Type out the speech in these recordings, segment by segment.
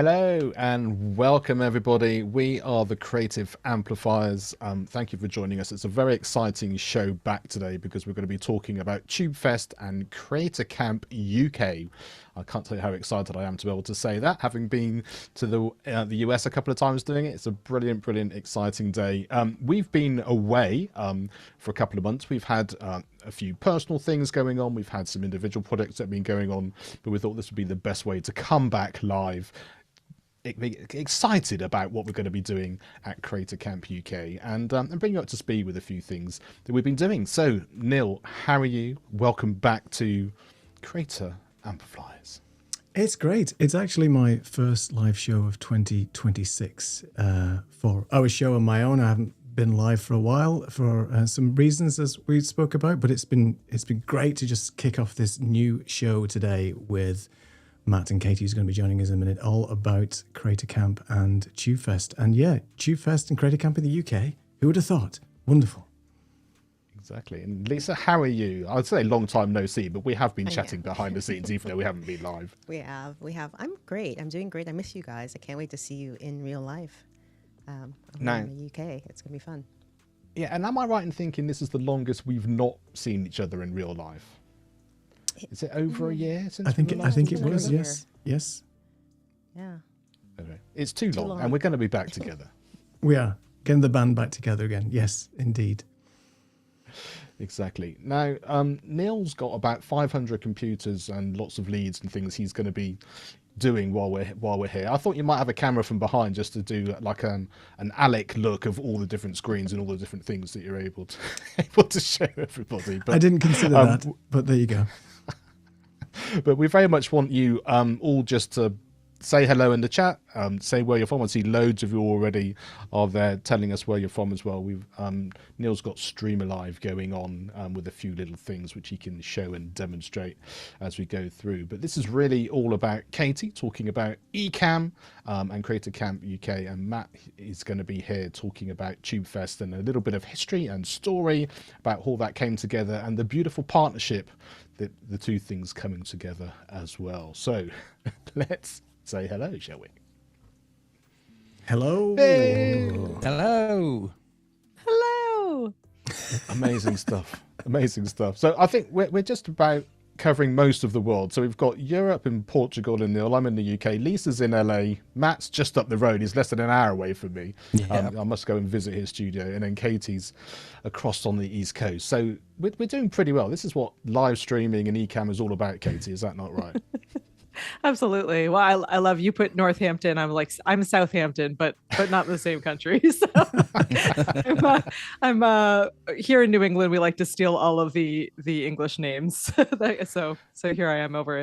Hello and welcome everybody. We are the Creative Amplifiers. Thank you for joining us. It's a very exciting show back today because we're going to be talking about TubeFest and Creator Camp UK. I can't tell you how excited I am to be able to say that, having been to the US a couple of times doing it. It's a brilliant, exciting day. We've been away for a couple of months. We've had a few personal things going on. We've had some individual projects that have been going on, but we thought this would be the best way to come back live, excited about what we're going to be doing at Creator Camp UK, and bring you up to speed with a few things that we've been doing. So, Neil, how are you? Welcome back to Creator Amplifiers. It's great. It's actually my first live show of 2026 for our show on my own. I haven't been live for a while for some reasons, as we spoke about, but it's been great to just kick off this new show today with Matt and Katie, who's going to be joining us in a minute, all about Creator Camp and TubeFest. And yeah, TubeFest and Creator Camp in the UK. Who would have thought? Wonderful. Exactly. And Lisa, how are you? I'd say long time no see, but we have been chatting behind the scenes, even though we haven't been live. We have. I'm great. I'm doing great. I miss you guys. I can't wait to see you in real life. In the UK. It's going to be fun. Yeah, and am I right in thinking this is the longest we've not seen each other in real life? Is it over a year since? I think it was. Yes. Yeah. Okay. It's too long, and we're going to be back together. We are getting the band back together again. Yes, indeed. Exactly. Now, Neil's got about 500 computers and lots of leads and things he's going to be doing while we're here. I thought you might have a camera from behind just to do like an Alec look of all the different screens and all the different things that you're able to show everybody. But I didn't consider that, but there you go. But we very much want you all just to say hello in the chat, say where you're from. I see loads of you already are there telling us where you're from as well. We've Neil's got Stream Alive going on with a few little things which he can show and demonstrate as we go through. But this is really all about Katie talking about Ecamm and Creator Camp UK, and Matt is going to be here talking about TubeFest and a little bit of history and story about how that came together and the beautiful partnership that the two things coming together as well. So let's say hello, shall we? Hello. Hey. Hello. Hello. Amazing stuff. Amazing stuff. So I think we're just about covering most of the world. So we've got Europe and Portugal and Neil. I'm in the UK. Lisa's in LA. Matt's just up the road. He's less than an hour away from me. Yeah. I must go and visit his studio. And then Katie's across on the East Coast. So we're doing pretty well. This is what live streaming and Ecamm is all about, Katie. Is that not right? Absolutely. Well, I love you put Northampton. I'm Southampton, but not in the same country. So I'm here in New England. We like to steal all of the English names. So here I am over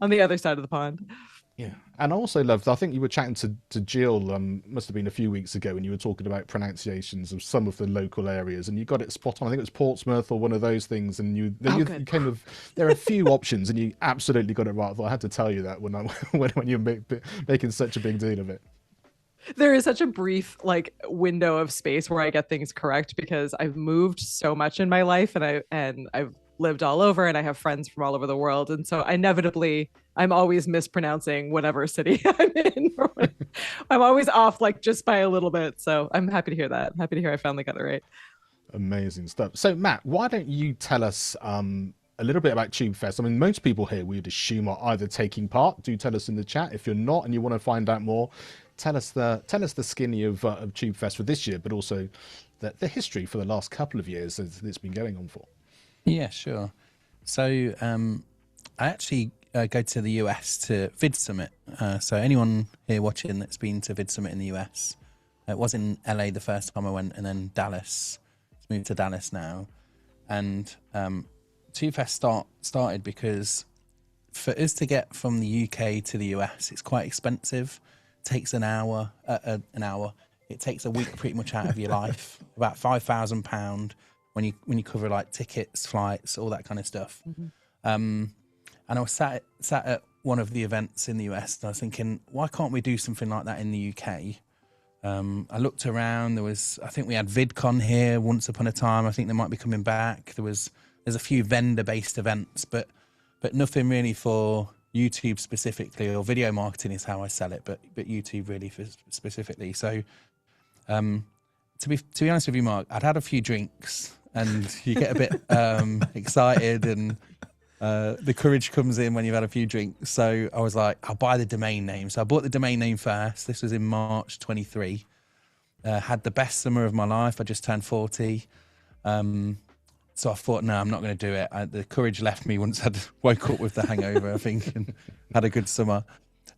on the other side of the pond. Yeah, and I also loved, I think you were chatting to Jill, must have been a few weeks ago, and you were talking about pronunciations of some of the local areas, and you got it spot on. I think it was Portsmouth or one of those things, and you came with, there are a few options, and you absolutely got it right. I thought I had to tell you that when you're making such a big deal of it. There is such a brief window of space where I get things correct because I've moved so much in my life, and I've lived all over, and I have friends from all over the world, and so inevitably I'm always mispronouncing whatever city I'm in. I'm always off just by a little bit. So I'm happy to hear that. I'm happy to hear I finally got it right. Amazing stuff. So Matt, why don't you tell us a little bit about TubeFest? I mean, most people here we'd assume are either taking part. Do tell us in the chat. If you're not and you want to find out more, tell us the skinny of TubeFest for this year, but also the history for the last couple of years that it's been going on for. Yeah, sure. So I actually go to the US to Vid Summit. So anyone here watching that's been to Vid Summit in the US, it was in LA the first time I went, and then Dallas. It's moved to Dallas now. And TubeFest started because for us to get from the UK to the US, it's quite expensive. It takes an hour. It takes a week pretty much out of your life. About £5,000 when you cover tickets, flights, all that kind of stuff. Mm-hmm. And I was sat at one of the events in the US, and I was thinking, why can't we do something like that in the UK? I looked around. I think we had VidCon here once upon a time. I think they might be coming back. There's a few vendor-based events, but nothing really for YouTube specifically, or video marketing is how I sell it, but YouTube really specifically. So to be honest with you, Mark, I'd had a few drinks and you get a bit excited, and the courage comes in when you've had a few drinks. So I was like, I'll buy the domain name. So I bought the domain name first. This was in March 23. Had the best summer of my life. I just turned 40. So I thought, no, I'm not going to do it. The courage left me once I'd woke up with the hangover, I think, and had a good summer.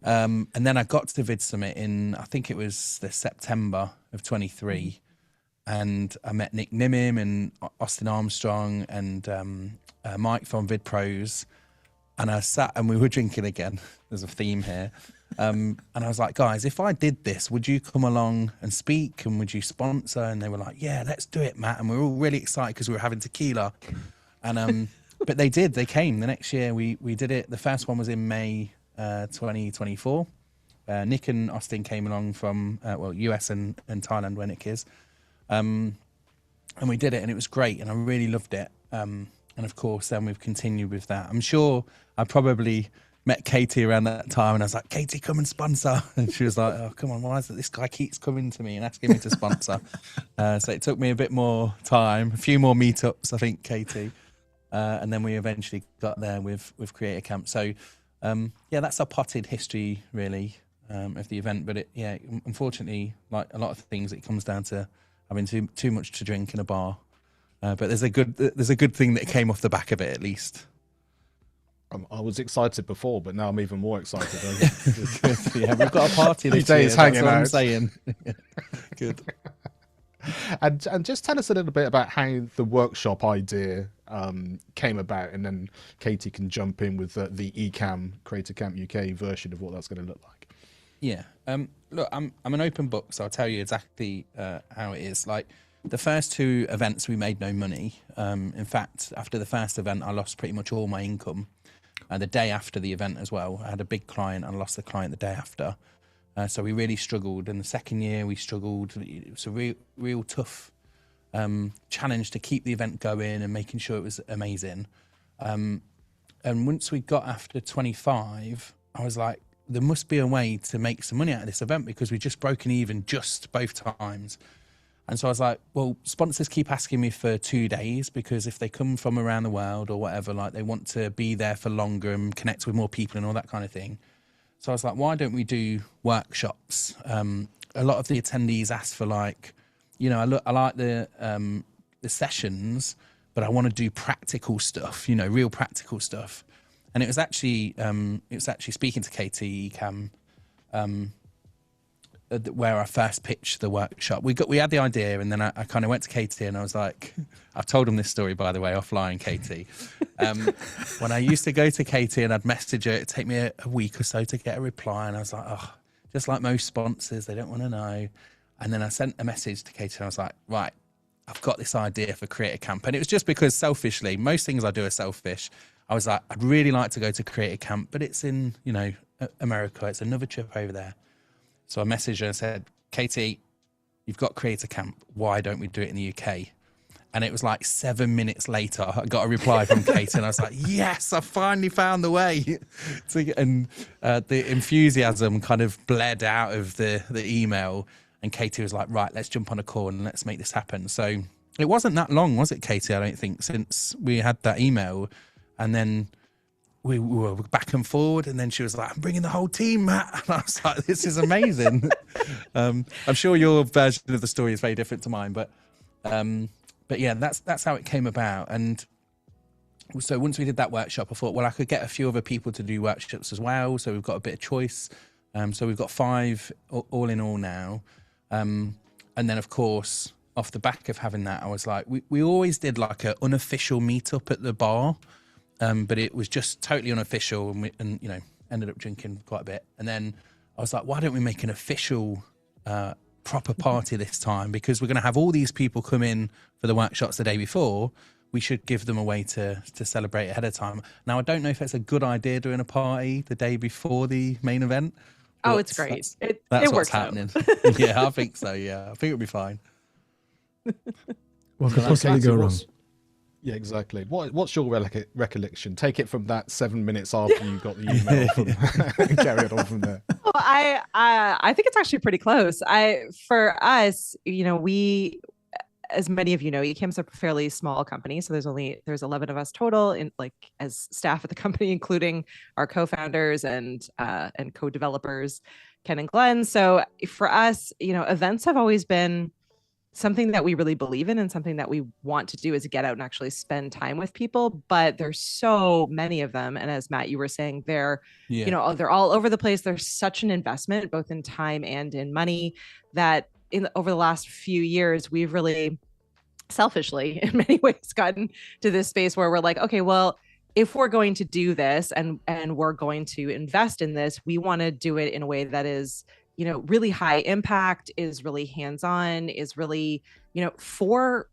And then I got to Vid Summit in, I think it was the September of 23. And I met Nick Nimim and Austin Armstrong and Mike from Vid Pros. And I sat and we were drinking again. There's a theme here. And I was like, guys, if I did this, would you come along and speak, and would you sponsor? And they were like, yeah, let's do it, Matt. And we were all really excited because we were having tequila. And but they did. They came the next year. We did it. The first one was in May 2024. Nick and Austin came along from US and Thailand, where Nick is. And we did it, and it was great, and I really loved it. And of course, then we've continued with that. I'm sure I probably met Katie around that time, and I was like, Katie, come and sponsor. And she was like, oh, come on, why is it this guy keeps coming to me and asking me to sponsor? So it took me a bit more time, a few more meetups, I think, Katie. And then we eventually got there with Creator Camp. So, yeah, that's our potted history, really, of the event. But unfortunately, like a lot of things, it comes down to having too much to drink in a bar. But there's a good thing that came off the back of it, at least. I was excited before, but now I'm even more excited. Yeah, we've got a party this days year. That's hanging what out. I'm saying. Good. And just tell us a little bit about how the workshop idea came about, and then Katie can jump in with the Ecamm Creator Camp UK version of what that's going to look like. Yeah. Look, I'm an open book, so I'll tell you exactly how it is. Like, the first two events, we made no money. In fact, after the first event, I lost pretty much all my income. The day after the event as well, I had a big client and I lost the client the day after. So we really struggled. And the second year we struggled. It was a real tough challenge to keep the event going and making sure it was amazing. And once we got after 25, I was like, there must be a way to make some money out of this event, because we just broken even just both times. And so I was like, well, sponsors keep asking me for 2 days, because if they come from around the world or whatever, like, they want to be there for longer and connect with more people and all that kind of thing. So I was like, why don't we do workshops? A lot of the attendees asked for, like, you know, I like the sessions, but I want to do practical stuff, you know, real practical stuff. And it was actually speaking to Katie Ecamm, where I first pitched the workshop. We had the idea, and then I kind of went to Katie and I was like, I've told him this story, by the way, offline, Katie. When I used to go to Katie and I'd message her, it'd take me a week or so to get a reply. And I was like, oh, just like most sponsors, they don't want to know. And then I sent a message to Katie and I was like, right, I've got this idea for Creator Camp. And it was just because, selfishly, most things I do are selfish. I was like, I'd really like to go to Creator Camp, but it's in, you know, America. It's another trip over there. So I messaged her and said, Katie, you've got Creator Camp. Why don't we do it in the UK? And it was like 7 minutes later, I got a reply from Katie, and I was like, yes, I finally found the way. And the enthusiasm kind of bled out of the email. And Katie was like, right, let's jump on a call and let's make this happen. So it wasn't that long, was it, Katie? I don't think, since we had that email. And then we were back and forward, and then she was like, I'm bringing the whole team, Matt. And I was like, this is amazing. I'm sure your version of the story is very different to mine, but yeah, that's how it came about. And so once we did that workshop, I thought, well, I could get a few other people to do workshops as well. So we've got a bit of choice. So we've got 5 all in all now. And then, of course, off the back of having that, I was like, we always did like an unofficial meetup at the bar. But it was just totally unofficial, and you know, ended up drinking quite a bit. And then I was like, why don't we make an official proper party this time? Because we're going to have all these people come in for the workshops the day before. We should give them a way to celebrate ahead of time. Now, I don't know if it's a good idea doing a party the day before the main event. Oh, it's great. That's it what's works happening. Yeah, I think so. Yeah, I think it'll be fine. What could possibly go wrong? Yeah, exactly. What's your recollection? Take it from that 7 minutes after you got the email from, and carry it on from there. Well, I think it's actually pretty close. For us, we, as many of you know, Ecamm's a fairly small company, so there's 11 of us total in like as staff at the company, including our co-founders and co-developers, Ken and Glenn. So for us, events have always been something that we really believe in, and something that we want to do is get out and actually spend time with people. But there's so many of them, and as Matt, you were saying, they're they're all over the place. There's such an investment both in time and in money that over the last few years we've really selfishly in many ways gotten to this space where we're like, okay, well, if we're going to do this and we're going to invest in this, we want to do it in a way that is really high impact, is really hands-on, is really, for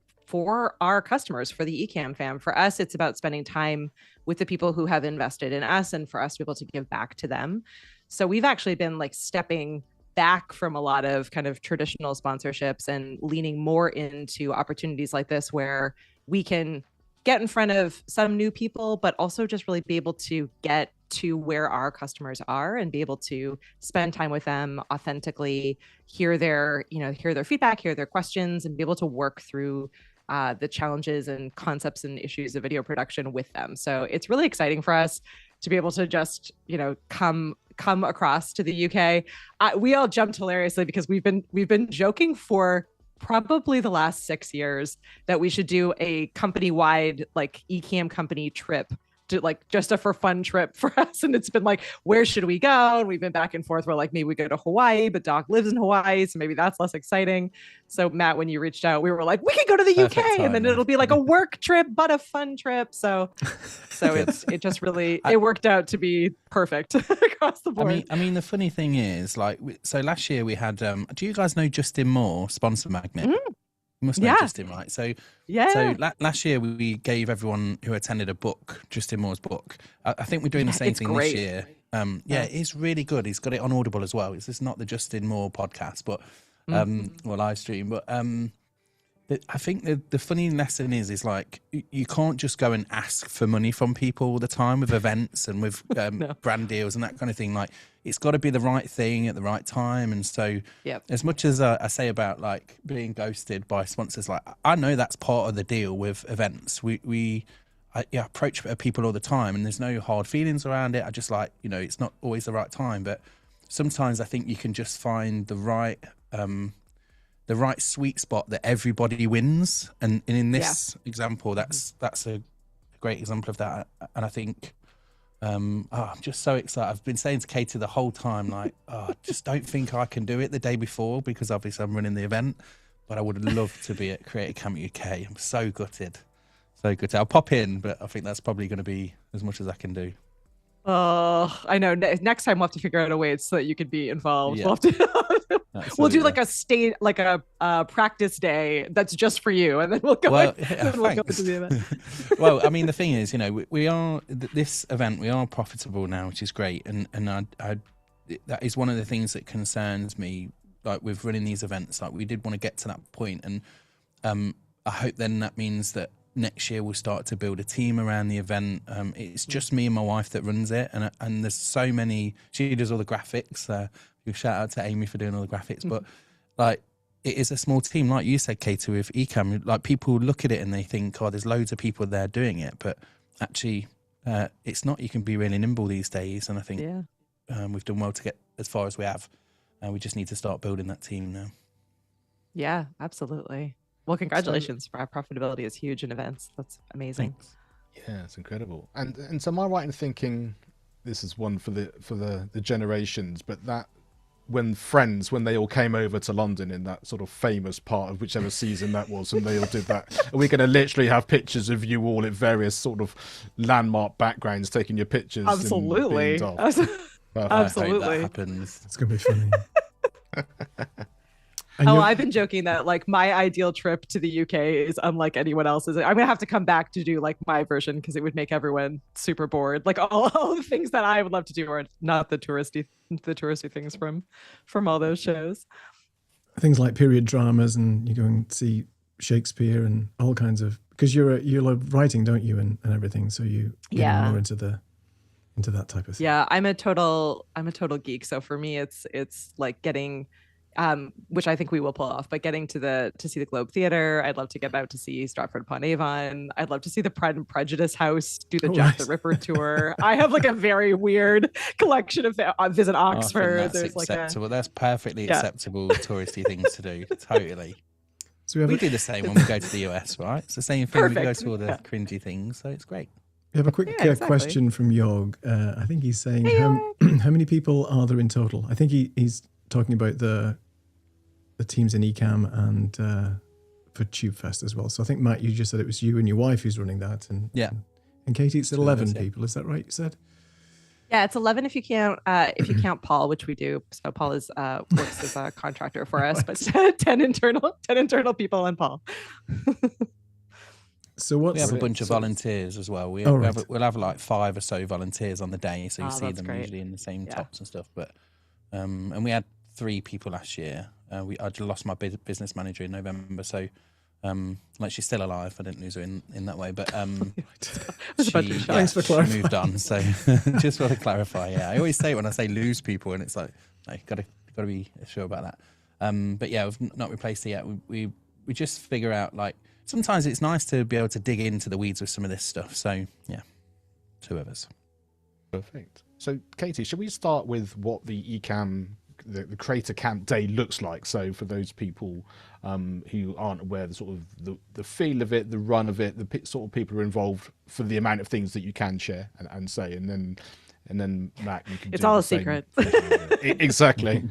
our customers, for the Ecamm fam. For us, it's about spending time with the people who have invested in us, and for us to be able to give back to them. So we've actually been like stepping back from a lot of kind of traditional sponsorships and leaning more into opportunities like this, where we can get in front of some new people, but also just really be able to get to where our customers are and be able to spend time with them authentically, hear their feedback, hear their questions, and be able to work through the challenges and concepts and issues of video production with them. So it's really exciting for us to be able to just, come across to the UK. We all jumped hilariously because we've been joking for probably the last 6 years that we should do a company-wide like Ecamm company trip, to like just a for fun trip for us. And it's been like, where should we go? And we've been back and forth. We're like, maybe we go to Hawaii, but Doc lives in Hawaii, so maybe that's less exciting. So Matt, when you reached out, we were like, we can go to the UK, and then it'll be like a work trip, but a fun trip. So it just really, it worked out to be perfect across the board. I mean, the funny thing is, like, so last year we had, do you guys know Justin Moore, Sponsor Magnet? You must know Justin, right? So last year we gave everyone who attended a book, Justin Moore's book. I think we're doing the same thing this year. It's really good. He's got it on Audible as well. It's not the Justin Moore podcast, but or live stream. But I think the funny lesson is like, you can't just go and ask for money from people all the time with events and with brand deals and that kind of thing. Like, it's got to be the right thing at the right time. And so as much as I say about like being ghosted by sponsors, like I know that's part of the deal with events. I approach people all the time, and there's no hard feelings around it. I just like, it's not always the right time, but sometimes I think you can just find the right sweet spot that everybody wins. And in this example, that's a great example of that. And I think, I'm just so excited. I've been saying to Katie the whole time, like, I just don't think I can do it the day before, because obviously I'm running the event, but I would love to be at Creative Camp UK. I'm so gutted. I'll pop in, but I think that's probably going to be as much as I can do. Oh, I know. Next time we'll have to figure out a way so that you could be involved. Yeah. We'll do like a practice day that's just for you, and then we'll go. We'll go to the event. Well, I mean, the thing is, we are this event. We are profitable now, which is great, and I that is one of the things that concerns me. Like with running these events, like we did want to get to that point, and I hope then that means that next year we'll start to build a team around the event. It's just me and my wife that runs it, and there's so many. She does all the graphics. Shout out to Amy for doing all the graphics, but like it is a small team, like you said, Katie, with Ecamm. Like people look at it and they think, oh, there's loads of people there doing it, but actually, it's not. You can be really nimble these days, and I think we've done well to get as far as we have. We just need to start building that team now. Yeah, absolutely. Well, congratulations. Profitability is huge in events. That's amazing. Thanks. Yeah, it's incredible. And so am I right in thinking this is one for the generations, but that when they all came over to London in that sort of famous part of whichever season that was, and they all did that, are we going to literally have pictures of you all at various sort of landmark backgrounds taking your pictures? Absolutely. Absolutely. That happens. It's going to be funny. I've been joking that like my ideal trip to the UK is unlike anyone else's. I'm gonna have to come back to do like my version, because it would make everyone super bored. Like all the things that I would love to do are not the touristy things from all those shows. Things like period dramas, and you go and see Shakespeare and all kinds of, because you love writing, don't you, and everything. So you get more into that type of thing. Yeah, I'm a total geek. So for me, it's like getting, which I think we will pull off, but getting to see the Globe Theatre. I'd love to get out to see Stratford upon Avon. I'd love to see the Pride and Prejudice House, do the Jack the Ripper tour. I have like a very weird collection of visit Oxford. I think that's acceptable. That's perfectly acceptable touristy things to do. Totally. So we do the same when we go to the US, right? It's the same thing. Perfect. We go to all the cringy things, so it's great. We have a quick question from Jörg. I think he's saying, how many people are there in total? I think he's talking about the teams in Ecamm and for TubeFest as well. So I think, Matt, you just said it was you and your wife who's running that. And Katie, it's 11 people. Is that right, you said? Yeah, it's 11 if you count Paul, which we do. So Paul is works as a contractor for us, but 10 internal people and Paul. So we have a bunch of volunteers as well. We'll have like 5 or so volunteers on the day, so you see them usually in the same tops and stuff. But and we had 3 people last year. I lost my business manager in November, so like she's still alive. I didn't lose her in that way, but thanks for clarifying. She moved on. So just want to clarify. Yeah, I always say it when I say lose people, and it's like no, got to be sure about that. But yeah, we've not replaced it yet. We just figure out like. Sometimes it's nice to be able to dig into the weeds with some of this stuff. So, yeah, 2 of us. Perfect. So, Katie, should we start with what the Ecamm, the Creator Camp Day looks like? So, for those people who aren't aware, the sort of the feel of it, the run of it, the sort of people who are involved for the amount of things that you can share and say, and then Matt, you can. It's all a secret. Exactly.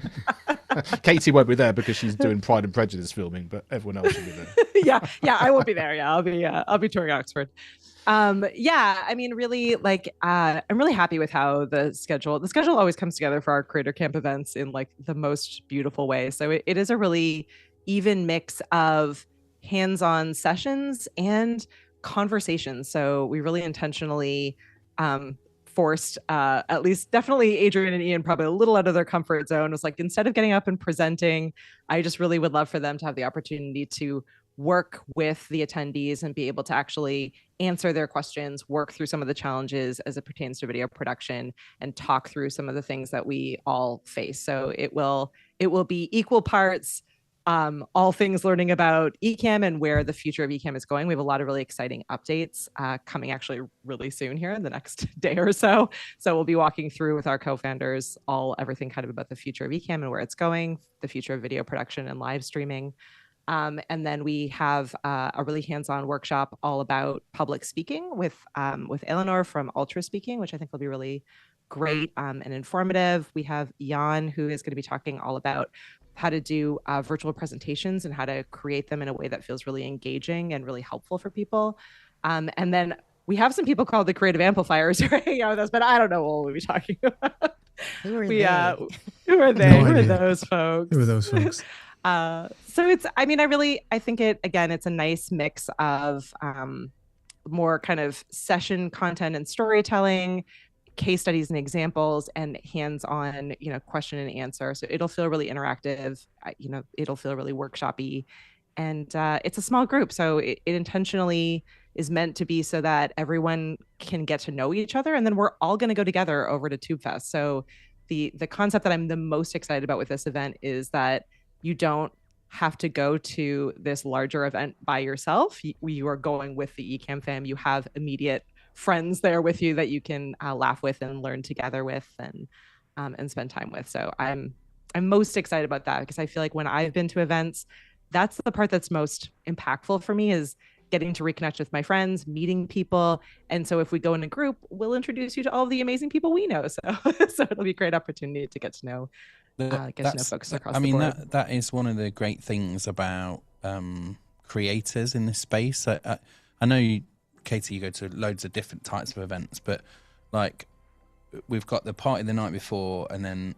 Katie won't be there because she's doing Pride and Prejudice filming, but everyone else will be there. yeah, I won't be there. Yeah, I'll be touring Oxford. I mean, really, like, I'm really happy with how the schedule always comes together for our Creator Camp events in like the most beautiful way. So it is a really even mix of hands-on sessions and conversations. So we really intentionally forced at least definitely Adrian and Ian probably a little out of their comfort zone. It was like, instead of getting up and presenting, I just really would love for them to have the opportunity to work with the attendees and be able to actually answer their questions, work through some of the challenges as it pertains to video production, and talk through some of the things that we all face. So it will be equal parts all things learning about Ecamm and where the future of Ecamm is going. We have a lot of really exciting updates coming actually really soon here in the next day or so. So we'll be walking through with our co-founders everything kind of about the future of Ecamm and where it's going, the future of video production and live streaming. And then we have a really hands-on workshop all about public speaking with Eleanor from Ultra Speaking, which I think will be really great and informative. We have Jan, who is going to be talking all about how to do virtual presentations and how to create them in a way that feels really engaging and really helpful for people. And then we have some people called the Creative Amplifiers who are hanging out with us, but I don't know what we'll be talking about. Who are they? Who are they? Who are those folks? Who are those folks? So it's, I mean, I think it's a nice mix of more kind of session content and storytelling, case studies and examples, and hands-on, question and answer. So it'll feel really interactive, it'll feel really workshop-y, and it's a small group. So it intentionally is meant to be so that everyone can get to know each other, and then we're all going to go together over to TubeFest. So the concept that I'm the most excited about with this event is that you don't have to go to this larger event by yourself. You are going with the Ecamm fam. You have immediate friends there with you that you can laugh with and learn together with and spend time with. So I'm most excited about that because I feel like when I've been to events, that's the part that's most impactful for me, is getting to reconnect with my friends, meeting people. And so if we go in a group, we'll introduce you to all of the amazing people we know. So it'll be a great opportunity to get to know folks across the board. That is one of the great things about creators in this space. I know Katie, you go to loads of different types of events, but like we've got the party the night before, and then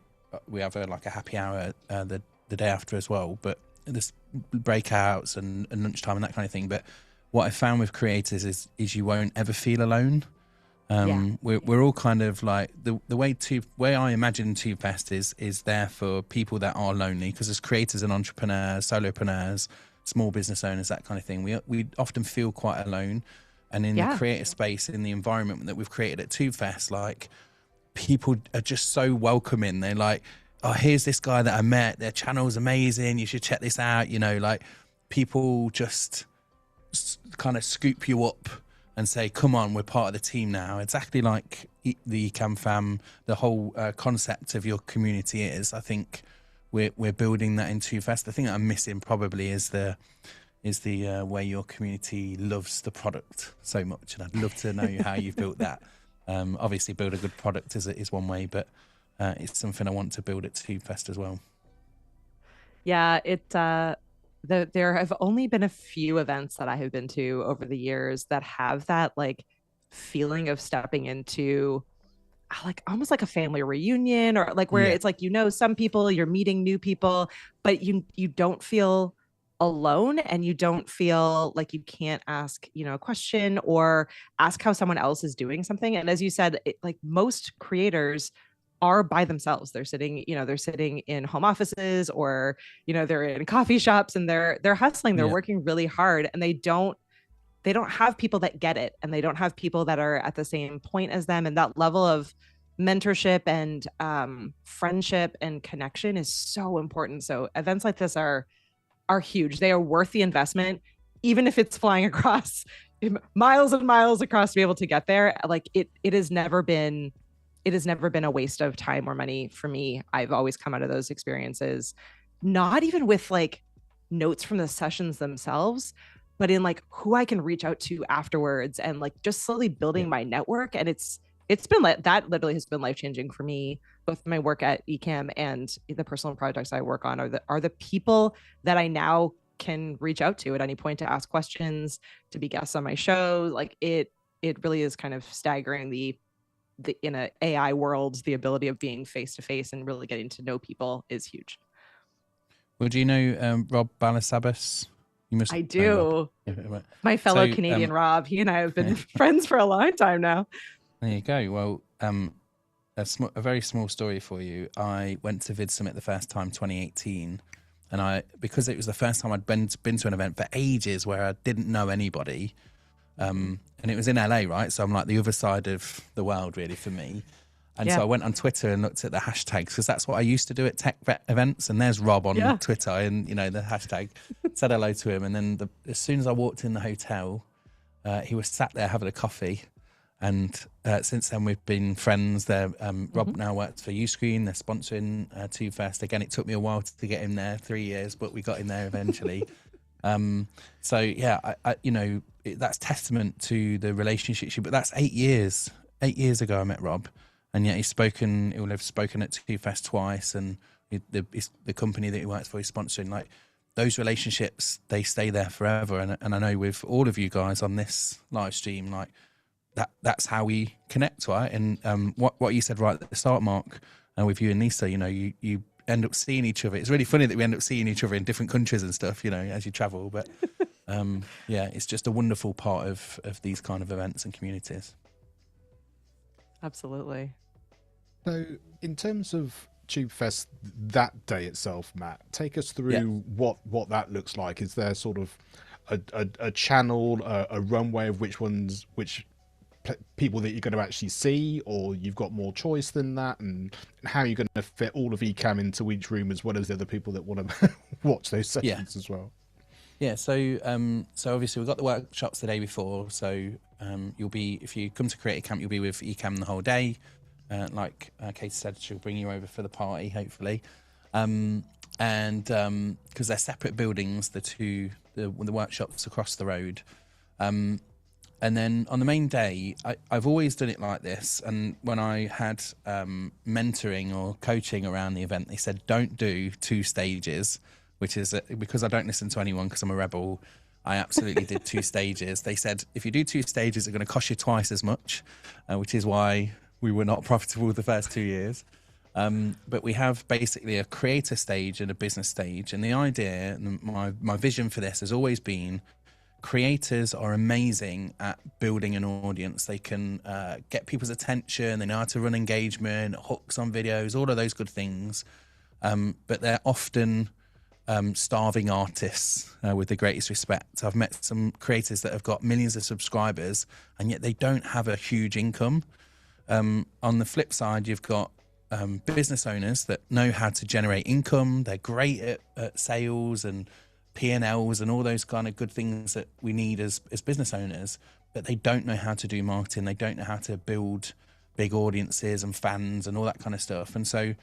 we have a happy hour the day after as well. But there's breakouts and lunchtime and that kind of thing. But what I found with creators is you won't ever feel alone. We're all kind of like the way I imagine TubeFest is there for people that are lonely, because as creators and entrepreneurs, solopreneurs, small business owners, that kind of thing, we often feel quite alone. And in the creator space, in the environment that we've created at Tube Fest, like, people are just so welcoming. They're like, oh, here's this guy that I met, their channel's amazing, you should check this out. You know, like, people just kind of scoop you up and say, come on, we're part of the team now. Exactly like the Ecamm fam, the whole concept of your community is. I think we're building that in Tube Fest. The thing that I'm missing probably is the way your community loves the product so much, and I'd love to know how you've built that. Obviously, build a good product is one way, but it's something I want to build at Tube Fest as well. Yeah, there have only been a few events that I have been to over the years that have that like feeling of stepping into like almost like a family reunion, or like where it's like, you know, some people, you're meeting new people, but you don't feel alone, and you don't feel like you can't ask, you know, a question or ask how someone else is doing something. And as you said, like most creators are by themselves. They're sitting in home offices, or, you know, they're in coffee shops, and they're hustling, they're working really hard, and they don't have people that get it, and they don't have people that are at the same point as them. And that level of mentorship and friendship and connection is so important. So events like this are huge. They are worth the investment, even if it's flying across miles and miles across to be able to get there. Like it has never been a waste of time or money for me. I've always come out of those experiences, not even with like notes from the sessions themselves, but in like who I can reach out to afterwards, and like just slowly building my network. And it's been that literally has been life-changing for me. Both my work at Ecamm and the personal projects I work on are the people that I now can reach out to at any point to ask questions, to be guests on my show. Like it really is kind of staggering the in a AI world, the ability of being face to face and really getting to know people is huge. Well, do you know Rob Balasabas? You must. I do. My fellow Canadian Rob. He and I have been friends for a long time now. There you go. Well, a very small story for you. I went to Vid Summit the first time, 2018, and because it was the first time I'd been to an event for ages where I didn't know anybody, and it was in LA, right? So I'm like the other side of the world, really, for me. And so I went on Twitter and looked at the hashtags, because that's what I used to do at tech events. And there's Rob on Twitter, and, you know, the hashtag. Said hello to him. And then as soon as I walked in the hotel, he was sat there having a coffee. And since then, we've been friends. Rob now works for Uscreen. They're sponsoring Tube Fest. Again, it took me a while to get him there, 3 years, but we got him there eventually. So, yeah, that's testament to the relationship. But that's 8 years. 8 years ago, I met Rob. And yet he will have spoken at Tube Fest twice, and the company that he works for is sponsoring. Like, those relationships, they stay there forever. And I know with all of you guys on this live stream, like that's how we connect, right? And what you said right at the start, Mark, with you and Lisa, you know, you end up seeing each other. It's really funny that we end up seeing each other in different countries and stuff, you know, as you travel. But yeah, it's just a wonderful part of these kind of events and communities. Absolutely. So in terms of Tube Fest that day itself, Matt, take us through what that looks like. Is there sort of a channel, a runway of which people that you're going to actually see, or you've got more choice than that, and how you're going to fit all of Ecamm into each room, as well as the other people that want to watch those sessions as well? Yeah, so obviously we've got the workshops the day before. So if you come to Creator Camp, you'll be with Ecamm the whole day. Like Katie said, she'll bring you over for the party, hopefully. And because they're separate buildings, the workshops across the road. And then on the main day, I've always done it like this. And when I had mentoring or coaching around the event, they said, don't do 2 stages, which is because I don't listen to anyone because I'm a rebel. I absolutely did 2 stages. They said, if you do 2 stages, it's going to cost you twice as much, which is why we were not profitable the first 2 years. But we have basically a creator stage and a business stage. And the idea, and my vision for this has always been, creators are amazing at building an audience. They can get people's attention. They know how to run engagement, hooks on videos, all of those good things. But they're often starving artists with the greatest respect. I've met some creators that have got millions of subscribers and yet they don't have a huge income. On the flip side, you've got business owners that know how to generate income. They're great at sales and P&Ls and all those kind of good things that we need as business owners, but they don't know how to do marketing. They don't know how to build big audiences and fans and all that kind of stuff. And so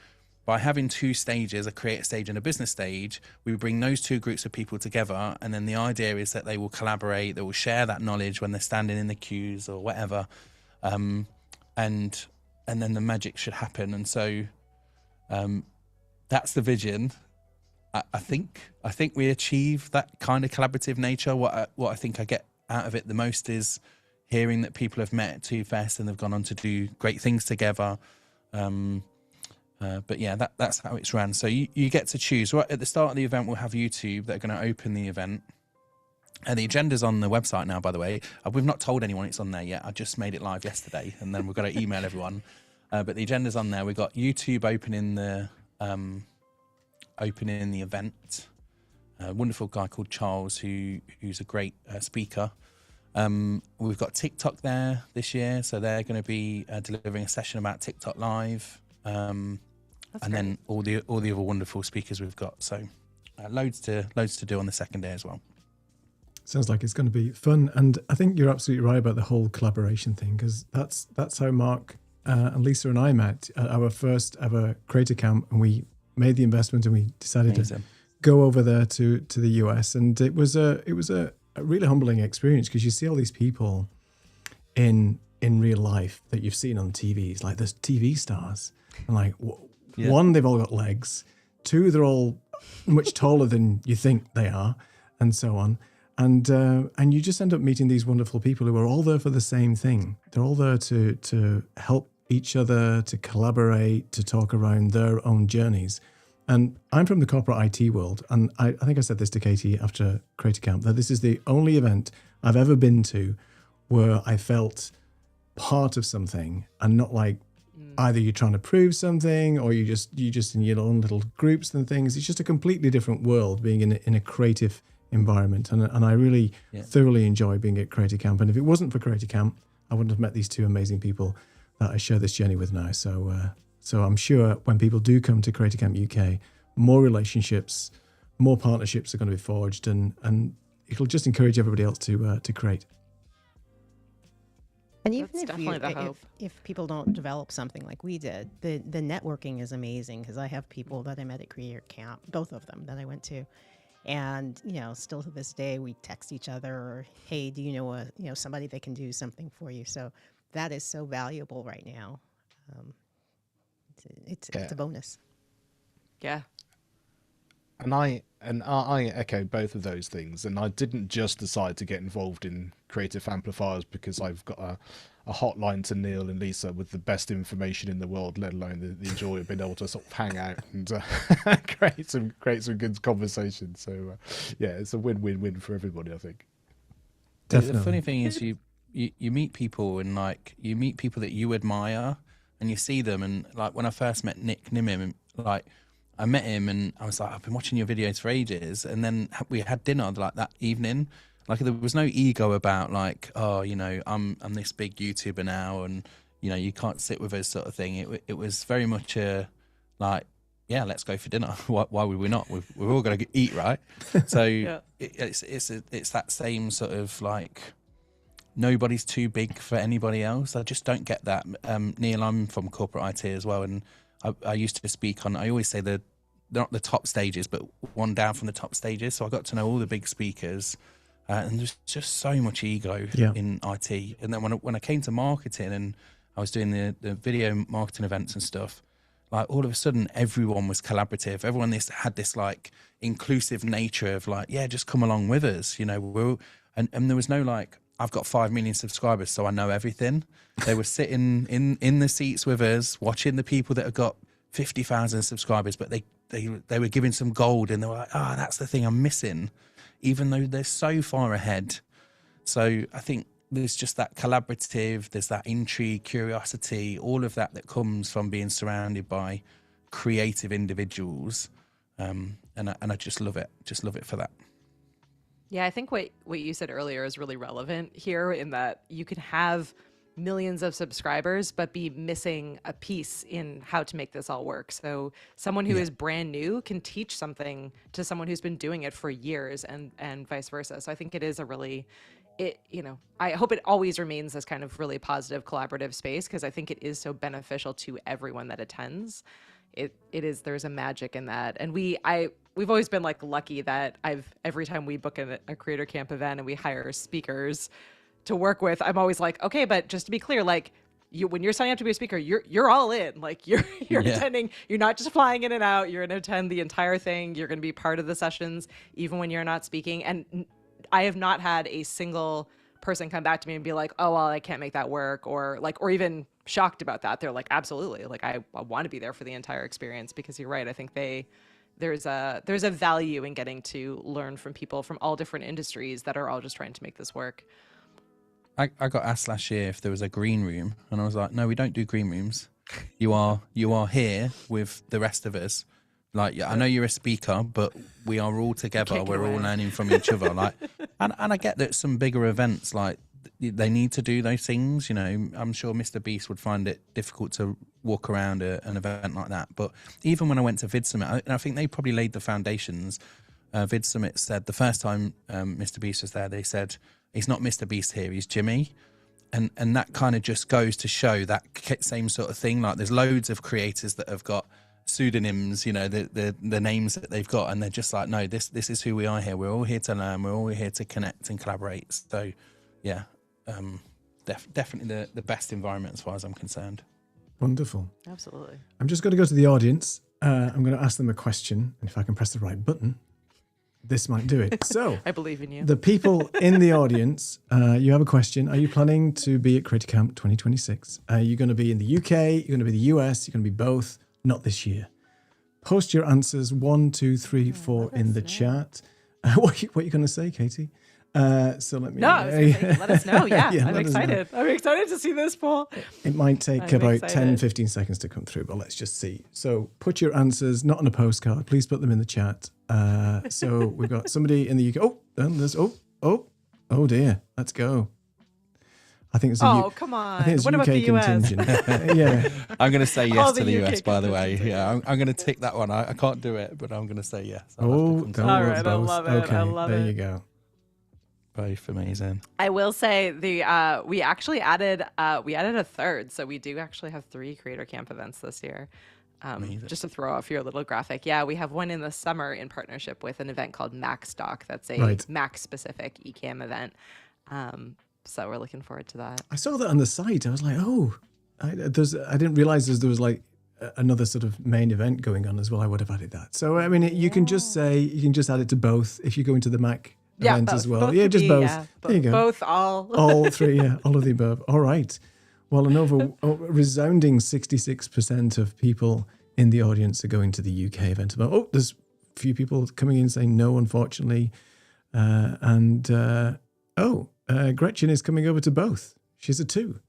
by having two stages, a creator stage and a business stage, we bring those two groups of people together. And then the idea is that they will collaborate, they will share that knowledge when they're standing in the queues or whatever. And then the magic should happen. And so that's the vision. I think we achieve that kind of collaborative nature. What I think I get out of it the most is hearing that people have met at Two Fest and they've gone on to do great things together. But yeah, that's how it's run. So you get to choose. Right at the start of the event, we'll have YouTube that are going to open the event. And the agenda's on the website now, by the way. We've not told anyone it's on there yet. I just made it live yesterday, and then we've got to email everyone. But the agenda's on there. We've got YouTube opening the event. A wonderful guy called Charles, who's a great speaker. We've got TikTok there this year, so they're going to be delivering a session about TikTok Live. Then all the other wonderful speakers we've got. So loads to do on the second day as well. Sounds like it's going to be fun, and I think you're absolutely right about the whole collaboration thing, because that's how Mark and Lisa and I met at our first ever Creator Camp, and we made the investment and we decided to go over there to the US, and it was a really humbling experience, because you see all these people in real life that you've seen on TVs, like there's TV stars, and like one, they've all got legs, two, they're all much taller than you think they are, and so on. And you just end up meeting these wonderful people who are all there for the same thing. They're all there to help each other, to collaborate, to talk around their own journeys. And I'm from the corporate IT world, and I think I said this to Katie after Creator Camp, that this is the only event I've ever been to where I felt part of something, and not like either you're trying to prove something or you just in your own little groups and things. It's just a completely different world being in a creative environment, and I really thoroughly enjoy being at Creator Camp. And if it wasn't for Creator Camp, I wouldn't have met these two amazing people that I share this journey with now. So I'm sure when people do come to Creator Camp UK, more relationships, more partnerships are going to be forged, and it'll just encourage everybody else to create. And even if people don't develop something like we did, the networking is amazing, because I have people that I met at Creator Camp, both of them that I went to. And, still to this day, we text each other, or, hey, do you know somebody that can do something for you? So that is so valuable right now. It's a bonus. Yeah. And I echo both of those things. And I didn't just decide to get involved in Creative Amplifiers because I've got a hotline to Neil and Lisa with the best information in the world, let alone the joy of being able to sort of hang out and create some good conversation. So it's a win-win-win for everybody, I think. Definitely. The funny thing is you meet people, and like you meet people that you admire, and you see them, and like when I first met Nick Nimim, like I met him and I was like, I've been watching your videos for ages, and then we had dinner like that evening. Like there was no ego about like, oh, I'm this big YouTuber now, and you can't sit with us sort of thing. It was very much a like, yeah, let's go for dinner. Why would we not? We're all going to eat, right? So it's that same sort of like, nobody's too big for anybody else. I just don't get that. Neil, I'm from corporate IT as well, and I used to speak on, I always say they're not the top stages, but one down from the top stages. So I got to know all the big speakers, and there's just so much ego in IT. And then when I came to marketing and I was doing the video marketing events and stuff, like all of a sudden everyone was collaborative. Everyone had this like inclusive nature of like, yeah, just come along with us. And there was no like, I've got 5 million subscribers, so I know everything. They were sitting in the seats with us, watching the people that have got 50,000 subscribers, but they were giving some gold, and they were like, that's the thing I'm missing, even though they're so far ahead. So I think there's just that collaborative, there's that intrigue, curiosity, all of that comes from being surrounded by creative individuals. and I just love it. Just love it for that. Yeah, I think what you said earlier is really relevant here, in that you can have millions of subscribers but be missing a piece in how to make this all work. So someone who is brand new can teach something to someone who's been doing it for years, and vice versa. So I think it is a really, I hope it always remains this kind of really positive collaborative space, because I think it is so beneficial to everyone that attends. There's a magic in that. And we've always been like lucky that every time we book a Creator Camp event and we hire speakers to work with, I'm always like, okay, but just to be clear, like, when you're signing up to be a speaker, you're all in. Like, you're attending. You're not just flying in and out. You're going to attend the entire thing. You're going to be part of the sessions, even when you're not speaking. And I have not had a single person come back to me and be like, oh, well, I can't make that work, or even shocked about that. They're like, absolutely. Like, I want to be there for the entire experience, because you're right. I think there's a value in getting to learn from people from all different industries that are all just trying to make this work. I got asked last year if there was a green room, and I was like, no, we don't do green rooms. You are here with the rest of us. Like, I know you're a speaker, but we are all together. We're all learning from each other. Like, and I get that some bigger events, like, they need to do those things. You know, I'm sure Mr. Beast would find it difficult to walk around an event like that. But even when I went to Vid Summit, I think they probably laid the foundations. Vid Summit said the first time Mr. Beast was there, they said, he's not Mr. Beast here, he's Jimmy. And that kind of just goes to show that same sort of thing. Like, there's loads of creators that have got pseudonyms, you know, the names that they've got, and they're just like, no, this is who we are here. We're all here to learn. We're all here to connect and collaborate. So, yeah, definitely the best environment as far as I'm concerned. Wonderful. Absolutely. I'm just going to go to the audience. I'm going to ask them a question, and if I can press the right button, this might do it. So I believe in you. The people in the audience, you have a question. Are you planning to be at Creator Camp 2026? Are you going to be in the UK? You're going to be the US? You're going to be both? Not this year. Post your answers 1, 2, 3, 4 in the chat. What are you going to say, Katie? So let me. No, I was gonna say, let us know. Yeah, I'm excited. I'm excited to see this poll. It might take about 10, 15 seconds to come through, but let's just see. So put your answers not on a postcard. Please put them in the chat. So we've got somebody in the UK. Oh, and there's oh dear. Let's go. I think it's come on. I think it's what UK about the US? contingent. Yeah. I'm going to say yes to the UK US, by the way. Yeah, I'm going to tick that one. I can't do it, but I'm going to say yes. All right, I love it. Okay, I love there it. you go. Both amazing. I will say we actually added a third, so we do actually have 3 Creator Camp events this year. Just to throw off your little graphic. Yeah, we have one in the summer in partnership with an event called Mac Stock. That's a Mac specific Ecamm event. So we're looking forward to that. I saw that on the site. I was like, I didn't realize there was like another sort of main event going on as well. I would have added that. So I mean, you can just add it to both if you go into the Mac event both. as well. Both yeah, just both. Yeah, there you go. Both, all. All 3, yeah, all of the above. All right. Well, resounding 66% of people in the audience are going to the UK event. There's a few people coming in saying no, unfortunately. Gretchen is coming over to both. She's a 2.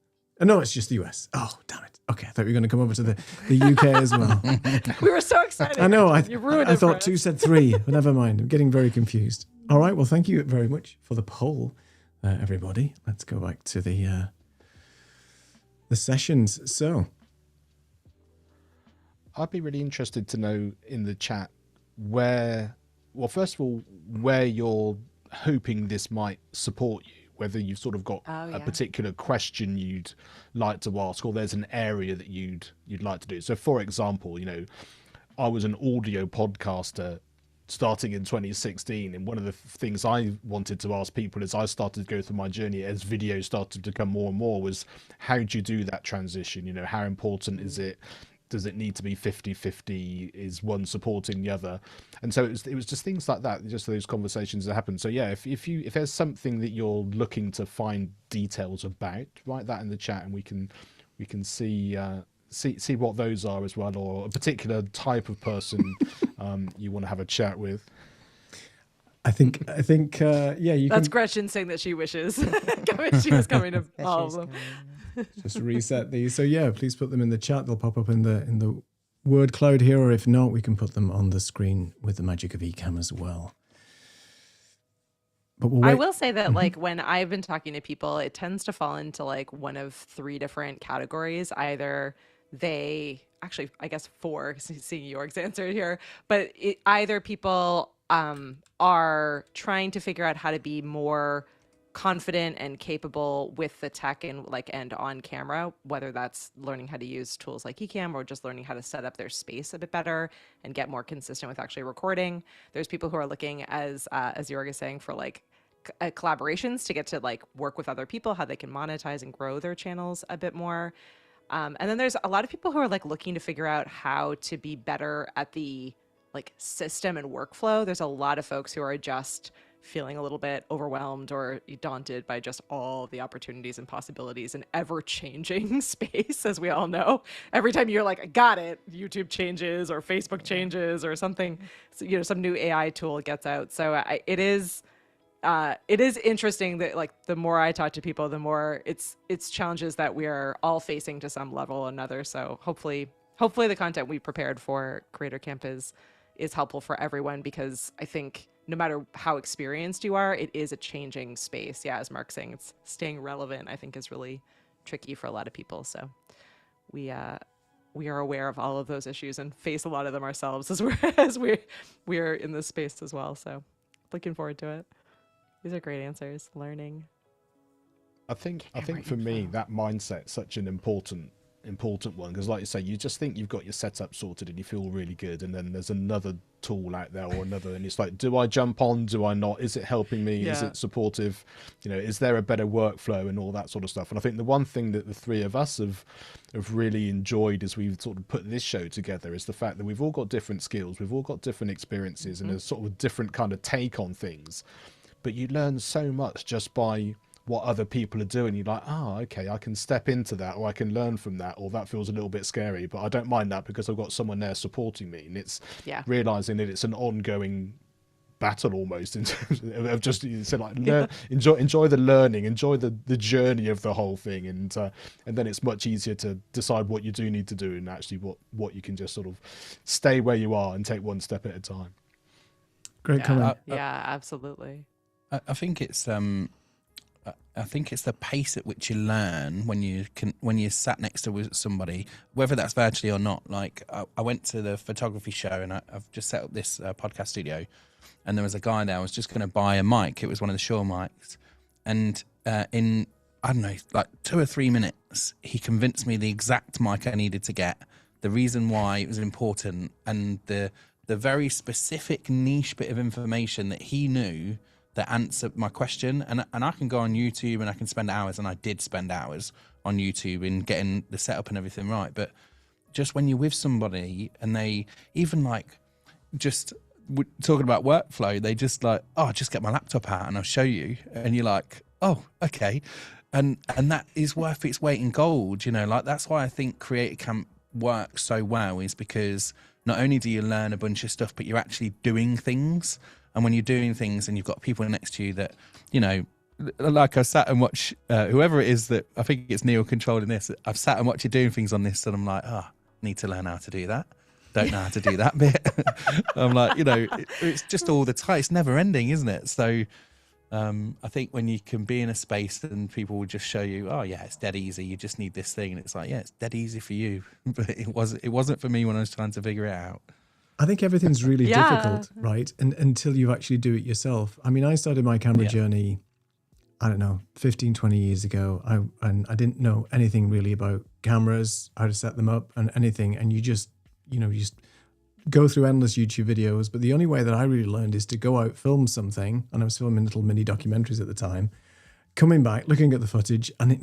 No, it's just the US. Oh, damn it. Okay, I thought you were going to come over to the UK as well. We were so excited. I know. You ruined it. I thought 2 said 3, but never mind. I'm getting very confused. All right. Well, thank you very much for the poll, everybody. Let's go back to the sessions. So, I'd be really interested to know in the chat first of all, where you're hoping this might support you, whether you've sort of got a particular question you'd like to ask, or there's an area that you'd like to do. So, for example, I was an audio podcaster starting in 2016, and one of the things I wanted to ask people as I started to go through my journey, as video started to come more and more, was how do you do that transition? How important is it? Does it need to be 50-50? Is one supporting the other? And so it was just things like that, just those conversations that happen. So yeah, if there's something that you're looking to find details about, write that in the chat, and we can see what those are as well, or a particular type of person you want to have a chat with. I think, you That's Gretchen saying that she wishes she was coming to all of them. Just reset these. So yeah, please put them in the chat. They'll pop up in the word cloud here, or if not, we can put them on the screen with the magic of Ecamm as well. But I will say that like when I've been talking to people, it tends to fall into like one of three different categories. Either they actually, I guess four, seeing Jorg's answer here, but either people are trying to figure out how to be more confident and capable with the tech and on camera, whether that's learning how to use tools like Ecamm or just learning how to set up their space a bit better and get more consistent with actually recording. There's people who are looking, as Jorg is saying, for like collaborations to get to like work with other people, how they can monetize and grow their channels a bit more. And then there's a lot of people who are like looking to figure out how to be better at the like system and workflow. There's a lot of folks who are just feeling a little bit overwhelmed or daunted by just all the opportunities and possibilities in ever-changing space, as we all know. Every time you're like, I got it, YouTube changes or Facebook changes or something, you know, some new AI tool gets out. So it is interesting that like the more I talk to people, the more it's challenges that we are all facing to some level or another. So hopefully the content we prepared for Creator Camp is helpful for everyone, because I think no matter how experienced you are, it is a changing space. Yeah, as Mark's saying, it's staying relevant, I think, is really tricky for a lot of people. So we are aware of all of those issues and face a lot of them ourselves as we're in this space as well. So looking forward to it. These are great answers. Learning. I think for me that mindset's such an important one, because like you say, you just think you've got your setup sorted and you feel really good, and then there's another tool out there or another, and it's like, do I jump on, do I not, is it helping me, is it supportive, you know, is there a better workflow and all that sort of stuff. And I think the one thing that the three of us have really enjoyed as we've sort of put this show together is the fact that we've all got different skills, we've all got different experiences, and a sort of different kind of take on things, but you learn so much just by what other people are doing. You're like, oh, okay, I can step into that, or I can learn from that, or that feels a little bit scary, but I don't mind that because I've got someone there supporting me. And it's realizing that it's an ongoing battle almost in terms of just, so like, enjoy the learning, enjoy the journey of the whole thing, and then it's much easier to decide what you do need to do and actually what you can just sort of stay where you are and take one step at a time. Great comment. Yeah, absolutely. I think it's the pace at which you learn when you're sat next to somebody, whether that's virtually or not. Like I went to the photography show and I've just set up this podcast studio, and there was a guy there. I was just going to buy a mic. It was one of the Shure mics, and in I don't know, like 2 or 3 minutes, he convinced me the exact mic I needed to get, the reason why it was important, and the very specific niche bit of information that he knew that answered my question. And I can go on YouTube and I can spend hours, and I did spend hours on YouTube in getting the setup and everything right. But just when you're with somebody and they even like just talking about workflow, they just like, oh, just get my laptop out and I'll show you. And you're like, oh, okay. And that is worth its weight in gold, you know. Like that's why I think Creator Camp works so well, is because not only do you learn a bunch of stuff, but you're actually doing things. And when you're doing things and you've got people next to you that, you know, like I sat and watch whoever it is that, I think it's Neil controlling this, I've sat and watched you doing things on this, and I'm like, oh, need to learn how to do that. Don't know how to do that bit. I'm like, you know, it's just all the time. It's never ending, isn't it? So I think when you can be in a space and people will just show you, oh yeah, it's dead easy, you just need this thing. And it's like, yeah, it's dead easy for you. But it wasn't for me when I was trying to figure it out. I think everything's really difficult, right? And until you actually do it yourself. I mean, I started my camera journey, I don't know, 15, 20 years ago. And I didn't know anything really about cameras, how to set them up and anything. And you just go through endless YouTube videos. But the only way that I really learned is to go out, film something. And I was filming little mini documentaries at the time, coming back, looking at the footage, and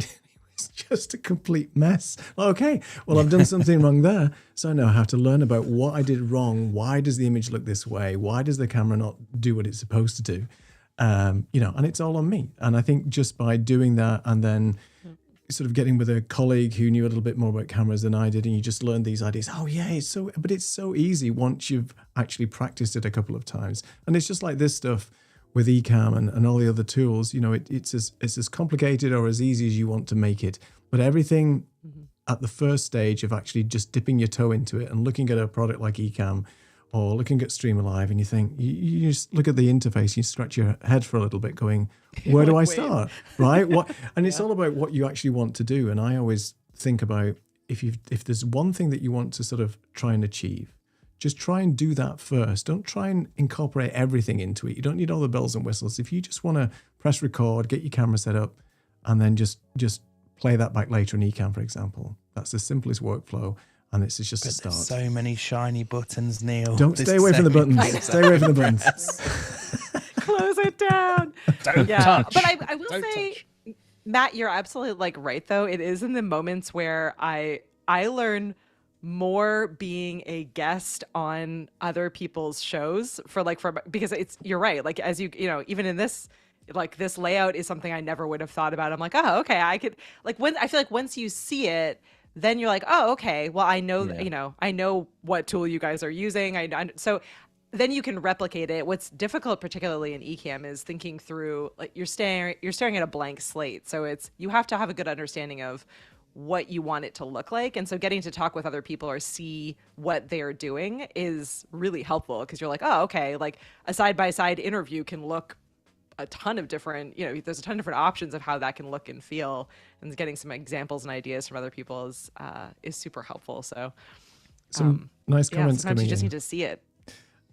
it's just a complete mess. Okay, well, I've done something wrong there. So I know how to learn about what I did wrong. Why does the image look this way? Why does the camera not do what it's supposed to do? And it's all on me. And I think just by doing that and then sort of getting with a colleague who knew a little bit more about cameras than I did, and you just learn these ideas. Oh yeah, it's so easy once you've actually practiced it a couple of times. And it's just like this stuff with Ecamm and all the other tools, it's as complicated or as easy as you want to make it. But everything at the first stage of actually just dipping your toe into it and looking at a product like Ecamm or looking at Stream Alive, and you think, you just look at the interface, you scratch your head for a little bit going, where do I start? Right? And it's all about what you actually want to do. And I always think about if there's one thing that you want to sort of try and achieve, just try and do that first. Don't try and incorporate everything into it. You don't need all the bells and whistles. If you just want to press record, get your camera set up, and then just play that back later in Ecamm, for example, that's the simplest workflow. And it's just a start. There's so many shiny buttons, Neil. Don't stay away from the buttons. Stay away from the buttons. Close it down. Don't touch. But I will Don't say, touch. Matt, you're absolutely like right though. It is in the moments where I learn more being a guest on other people's shows because you're right. Like as you know, even in this, like this layout is something I never would have thought about. I'm like, oh, okay, I could I feel like once you see it, then you're like, oh, okay, well, I know, I know what tool you guys are using. So then you can replicate it. What's difficult, particularly in Ecamm, is thinking through, like you're staring at a blank slate. So you have to have a good understanding of what you want it to look like. And so getting to talk with other people or see what they're doing is really helpful because you're like, oh, okay, like a side-by-side interview can look a ton of different, there's a ton of different options of how that can look and feel, and getting some examples and ideas from other people is super helpful. So some nice comments sometimes coming you just in. need to see it.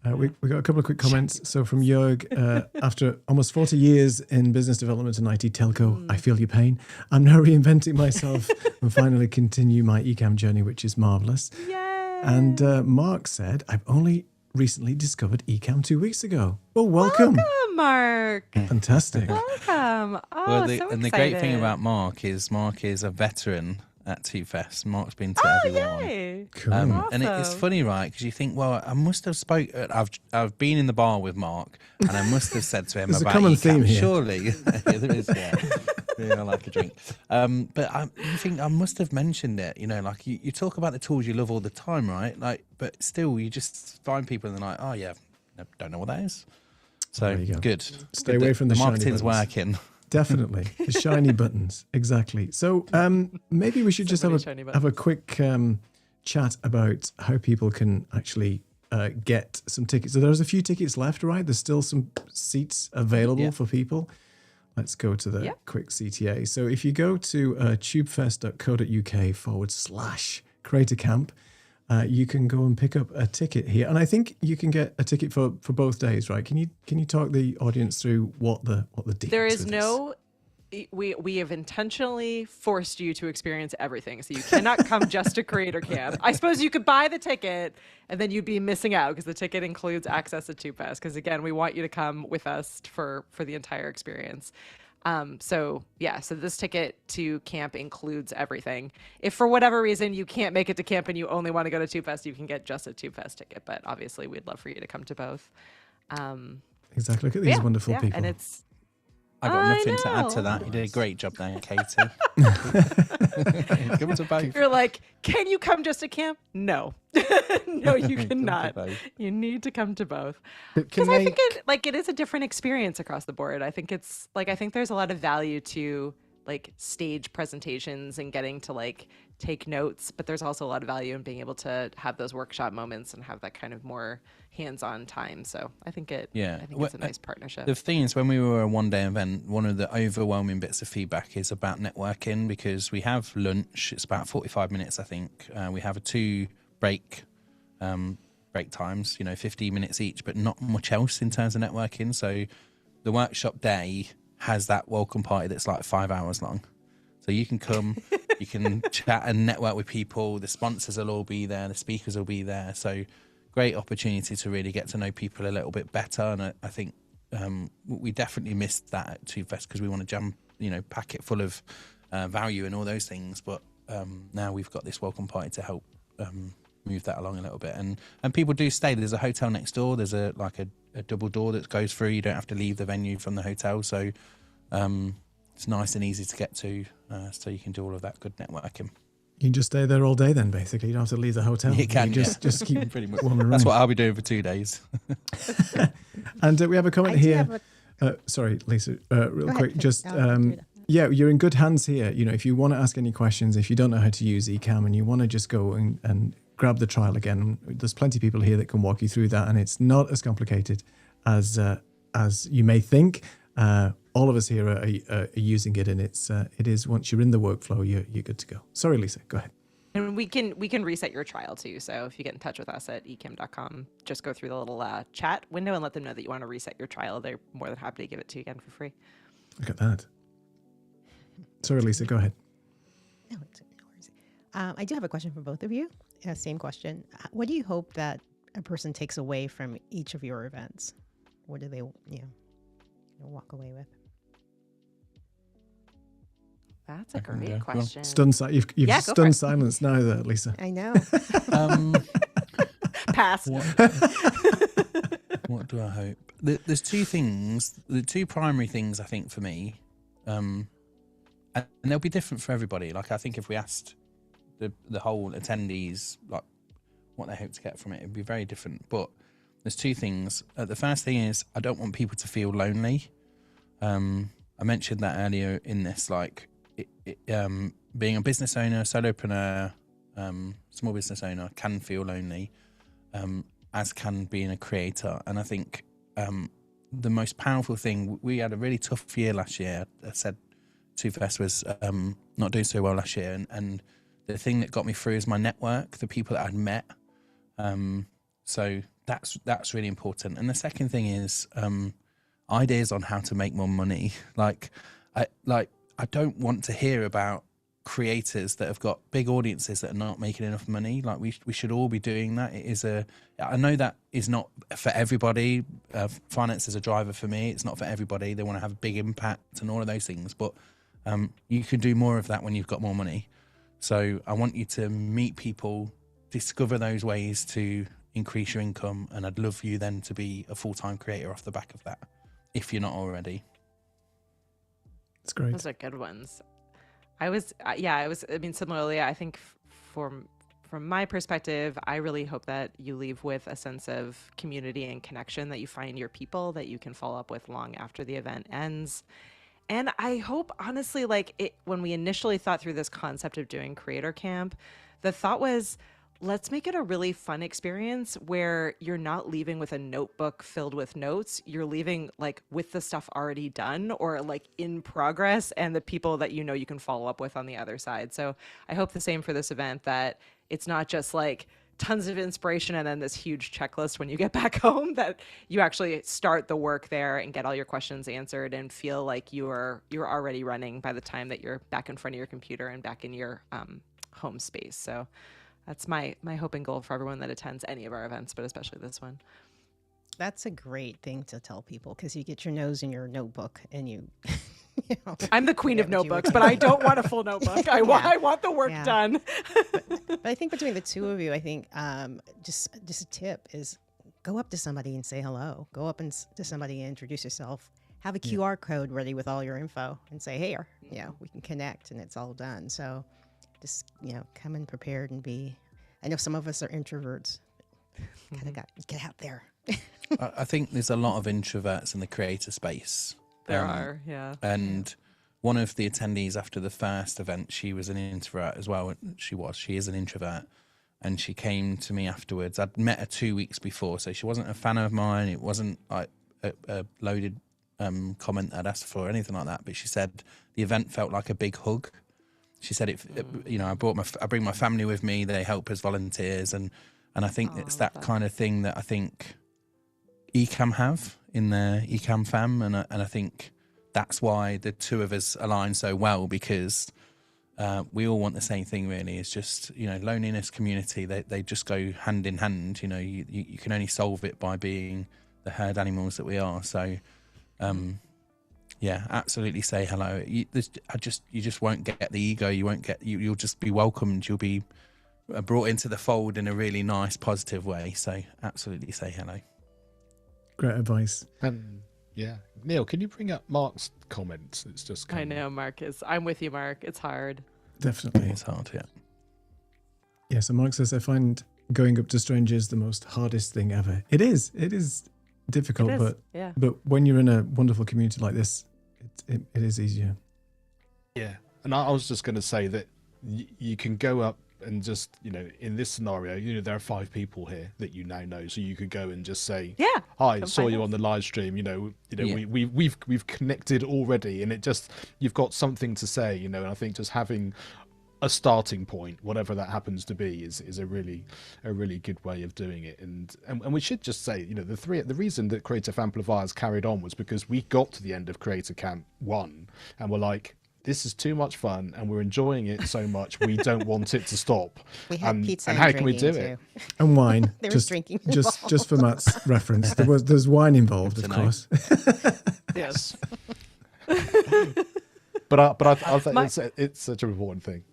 We got a couple of quick comments. So from Jörg, after almost 40 years in business development and IT telco, I feel your pain. I'm now reinventing myself and finally continue my Ecamm journey, which is marvelous. Yay! And Mark said, I've only recently discovered Ecamm 2 weeks ago. Well, welcome. Welcome, Mark. Fantastic. Welcome. Oh, Well, so and the great thing excited. about Mark is a veteran at Two Fest. Mark's been to every one. Yay. Cool. And it's Awesome. funny, right? Because you think, well, I must have I've been in the bar with Mark, and I must have said to him There's a about common Ecamm. theme here. Surely, yeah, there is. Yeah, I like a drink. But you think I must have mentioned it. Like you talk about the tools you love all the time, right? Like, but still, you just find people and they're like, oh yeah, I don't know what that is. So There you go. good. Stay Good away that from the shiny marketing's buttons. working. Definitely. The shiny buttons. Exactly. So maybe we should just many have shiny a quick chat about how people can actually get some tickets. So there's a few tickets left, right? There's still some seats available for people. Let's go to the quick CTA. So if you go to tubefest.co.uk/creator camp, you can go and pick up a ticket here. And I think you can get a ticket for both days, right? Can you talk the audience through what the deal There is is with no. We have intentionally forced you to experience everything, so you cannot come just to Creator Camp. I suppose you could buy the ticket, and then you'd be missing out because the ticket includes access to TubeFest. Because again, we want you to come with us for the entire experience. So this ticket to camp includes everything. If for whatever reason you can't make it to camp and you only want to go to TubeFest, you can get just a TubeFest ticket. But obviously, we'd love for you to come to both. Exactly. Look at these wonderful people. And it's. I got I nothing to add to know. that. You did a great job there, Katie. Come to both. You're like, can you come just to camp? No, no, you Come to cannot. both. You need to come to both. Can Because I they- think it is a different experience across the board. I think I think there's a lot of value to like stage presentations and getting to like take notes, but there's also a lot of value in being able to have those workshop moments and have that kind of more hands-on time. So I think it's a nice partnership. The thing is, when we were a one-day event, one of the overwhelming bits of feedback is about networking, because we have lunch. It's about 45 minutes, I think. We have a 2 break times, 15 minutes each, but not much else in terms of networking. So the workshop day has that welcome party that's like 5 hours long. So you can come, you can chat and network with people. The sponsors will all be there. The speakers will be there. So great opportunity to really get to know people a little bit better. And I think we definitely missed that at Two Fest because we want to pack it full of value and all those things. But now we've got this welcome party to help move that along a little bit. And people do stay. There's a hotel next door. There's a double door that goes through. You don't have to leave the venue from the hotel. So it's nice and easy to get to, so you can do all of that good networking. You can just stay there all day then, basically. You don't have to leave the hotel. You can, just keep Pretty much. wandering That's around. what I'll be doing for 2 days. And we have a comment I do here. have Sorry, Lisa, real quick. ahead. Just No, do that. Yeah, you're in good hands here. You know, if you want to ask any questions, if you don't know how to use Ecamm and you want to just go and grab the trial again, there's plenty of people here that can walk you through that, and it's not as complicated as you may think. All of us here are using it, and it is once you're in the workflow, you're good to go. Sorry, Lisa, go ahead. And we can reset your trial too. So if you get in touch with us at ecamm.com, just go through the little chat window and let them know that you want to reset your trial. They're more than happy to give it to you again for free. Look at that. Sorry, Lisa, go ahead. No worries. I do have a question for both of you. Same question. What do you hope that a person takes away from each of your events? What do they, walk away with? That's a great question. You've stunned silence now, there, Lisa. I know. Pass. What do I hope? There's two things, the two primary things I think for me, and they'll be different for everybody. Like I think if we asked the whole attendees like what they hope to get from it, it'd be very different. But there's two things. The first thing is I don't want people to feel lonely. I mentioned that earlier in this, like being a business owner, solopreneur, small business owner can feel lonely, as can being a creator. And I think the most powerful thing, we had a really tough year last year. I said TwoFest was not doing so well last year, and the thing that got me through is my network, the people that I'd met. So that's really important. And the second thing is ideas on how to make more money. I don't want to hear about creators that have got big audiences that are not making enough money. Like we should all be doing that. I know that is not for everybody. Finance is a driver for me. It's not for everybody. They want to have a big impact and all of those things, but you can do more of that when you've got more money. So I want you to meet people, discover those ways to increase your income, and I'd love you then to be a full-time creator off the back of that, if you're not already. That's great. Those are good ones. I mean, similarly, I think from my perspective, I really hope that you leave with a sense of community and connection, that you find your people that you can follow up with long after the event ends. And I hope, honestly, when we initially thought through this concept of doing Creator Camp, the thought was, let's make it a really fun experience where you're not leaving with a notebook filled with notes. You're leaving with the stuff already done or in progress, and the people that you can follow up with on the other side. So I hope the same for this event, that it's not just tons of inspiration and then this huge checklist when you get back home, that you actually start the work there and get all your questions answered and feel like you're already running by the time that you're back in front of your computer and back in your home space. So that's my hope and goal for everyone that attends any of our events, but especially this one. That's a great thing to tell people, because you get your nose in your notebook and you I'm the queen of notebooks, but I don't want a full notebook. I want the work done. but I think between the two of you, I think just a tip is go up to somebody and say hello. Go up to somebody and introduce yourself. Have a QR code ready with all your info and say, hey, we can connect, and it's all done. So just, come in prepared and I know some of us are introverts. Kind of get out there. I think there's a lot of introverts in the creator space. There are, yeah. And one of the attendees after the first event, she was an introvert as well. She is an introvert. And she came to me afterwards. I'd met her 2 weeks before, so she wasn't a fan of mine. It wasn't like a loaded comment I'd asked for or anything like that. But she said the event felt like a big hug. She said, I bring my family with me. They help as volunteers. And I think it's that kind of thing that I think Ecamm have in their Ecamm fam, and I think that's why the two of us align so well, because we all want the same thing really. It's just loneliness, community, they just go hand in hand. You can only solve it by being the herd animals that we are. So absolutely say hello. You just won't get the ego. You'll just be welcomed. You'll be brought into the fold in a really nice, positive way. So absolutely say hello. Great advice. And Neil, can you bring up Mark's comments? It's just I know I'm with you, Mark. It's hard. Definitely. It's hard, yeah. Yeah, so Mark says, I find going up to strangers the most hardest thing ever. It is difficult, but when you're in a wonderful community like this, it is easier. Yeah, and I was just going to say that you can go up and just, in this scenario, there are 5 people here that you now know, so you could go and just say, Yeah. "Hi, Come saw find you us. on the live stream." Yeah. We've connected already, and you've got something to say, and I think just having a starting point, whatever that happens to be, is a really good way of doing it. And we should just say, the reason that Creative Amplifiers carried on was because we got to the end of Creator Camp 1 and we're like, this is too much fun and we're enjoying it so much we don't want it to stop. We had pizza and and how can we do drinking, it? too. And wine. There was drinking just for Matt's reference. There's wine involved, Good of to know. course. Yes. But I think it's such an important thing.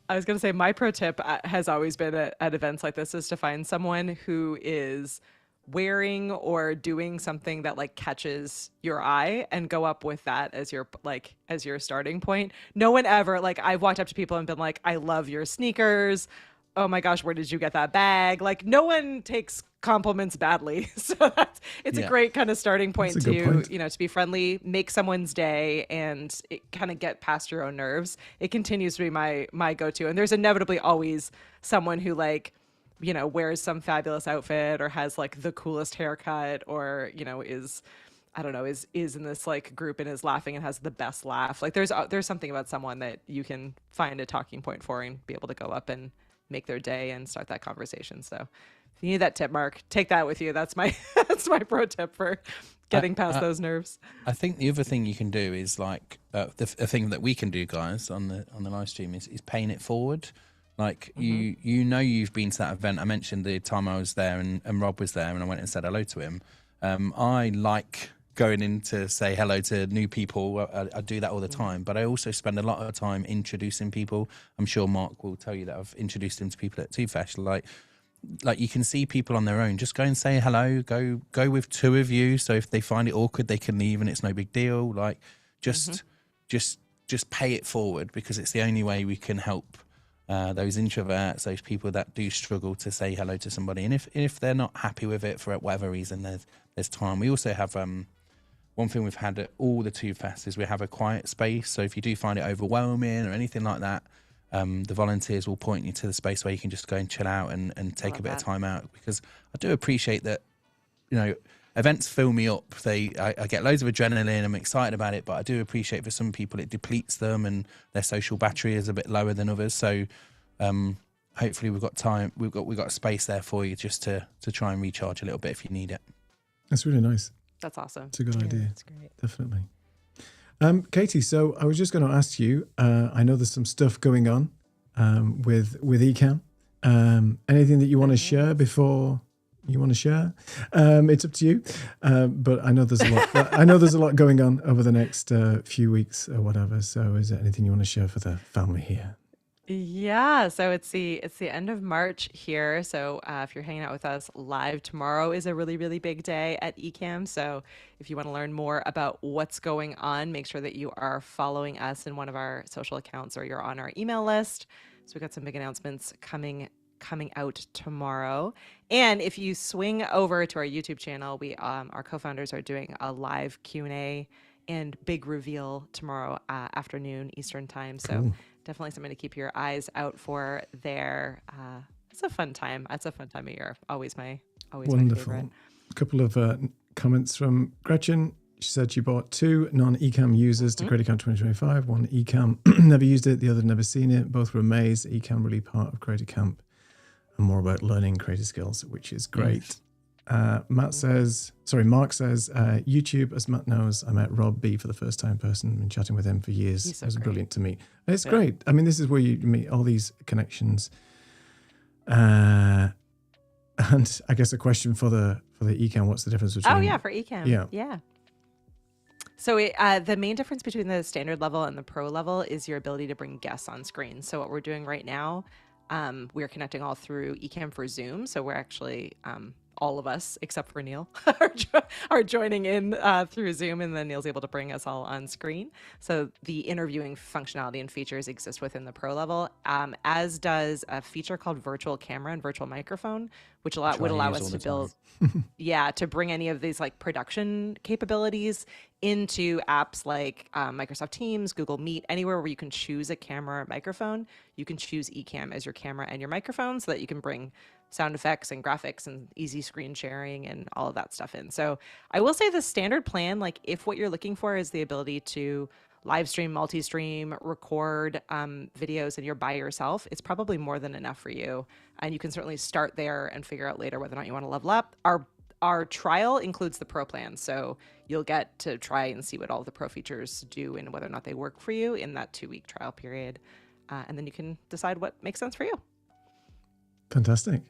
I was going to say my pro tip has always been at events like this is to find someone who is wearing or doing something that like catches your eye and go up with that as your starting point. No one ever, like, I've walked up to people and been like, I love your sneakers. Oh my gosh, where did you get that bag? Like, no one takes compliments badly. So it's a great kind of starting point That's a good point. to be friendly, make someone's day, and it kind of get past your own nerves. It continues to be my go-to. And there's inevitably always someone who wears some fabulous outfit or has like the coolest haircut or, is, I don't know, is in this like group and is laughing and has the best laugh. Like there's something about someone that you can find a talking point for and be able to go up and make their day and start that conversation. So if you need that tip, Mark, take that with you. That's my pro tip for getting past those nerves. I think the other thing you can do is like the thing that we can do, guys, on the live stream is paying it forward. Like you've been to that event. I mentioned the time I was there and Rob was there and I went and said hello to him. I like going in to say hello to new people. I do that all the time, but I also spend a lot of time introducing people. I'm sure Mark will tell you that I've introduced him to people at Two Fest. Like you can see people on their own. Just go and say hello. Go with 2 of you. So if they find it awkward, they can leave and it's no big deal. Like just pay it forward because it's the only way we can help those introverts, those people that do struggle to say hello to somebody. And if they're not happy with it for whatever reason, there's time. We also have one thing we've had at all the Two Fests is we have a quiet space. So if you do find it overwhelming or anything like that, the volunteers will point you to the space where you can just go and chill out and take a bit of time out. Because I do appreciate that, events fill me up. I get loads of adrenaline. I'm excited about it, but I do appreciate for some people it depletes them and their social battery is a bit lower than others. So hopefully we've got time. We've got a space there for you just to try and recharge a little bit if you need it. That's really nice. That's awesome. It's a good idea. That's great. Definitely. Katie, so I was just going to ask you, I know there's some stuff going on with Ecamm. Anything that you want to share before you want to share? It's up to you. But I know there's a lot. I know there's a lot going on over the next few weeks or whatever. So is there anything you want to share for the family here? Yeah, so it's the end of March here. So if you're hanging out with us live, tomorrow is a really, really big day at Ecamm. So if you want to learn more about what's going on, make sure that you are following us in one of our social accounts or you're on our email list. So we've got some big announcements coming out tomorrow. And if you swing over to our YouTube channel, we our co-founders are doing a live Q&A and big reveal tomorrow afternoon Eastern time. So definitely something to keep your eyes out for there. It's a fun time. It's a fun time of year. Always my Wonderful. favorite. A couple of comments from Gretchen. She said she bought 2 non-Ecamm users to Creative Camp 2025. One Ecamm never used it, the other never seen it. Both were amazed. Ecamm really part of Creative Camp and more about learning creative skills, which is great. Mark says, YouTube, as Matt knows, I met Rob B for the first time in person. Been chatting with him for years. He's so It was great. brilliant to meet. And it's great. I mean, this is where you meet all these connections. And I guess a question for the Ecamm, what's the difference between... For Ecamm. Yeah. So the main difference between the standard level and the pro level is your ability to bring guests on screen. So what we're doing right now, we're connecting all through Ecamm for Zoom. So we're actually all of us except for Neil are joining in through Zoom, and then Neil's able to bring us all on screen. So the interviewing functionality and features exist within the pro level, as does a feature called virtual camera and virtual microphone, which would allow us to build to bring any of these like production capabilities into apps like Microsoft Teams, Google Meet, anywhere where you can choose a camera or microphone. You can choose Ecamm as your camera and your microphone so that you can bring sound effects and graphics and easy screen sharing and all of that stuff in. So I will say the standard plan, like if what you're looking for is the ability to live stream, multi-stream, record videos, and you're by yourself, it's probably more than enough for you. And you can certainly start there and figure out later whether or not you want to level up. Our trial includes the pro plan, so you'll get to try and see what all the pro features do and whether or not they work for you in that 2-week trial period. And then you can decide what makes sense for you. Fantastic.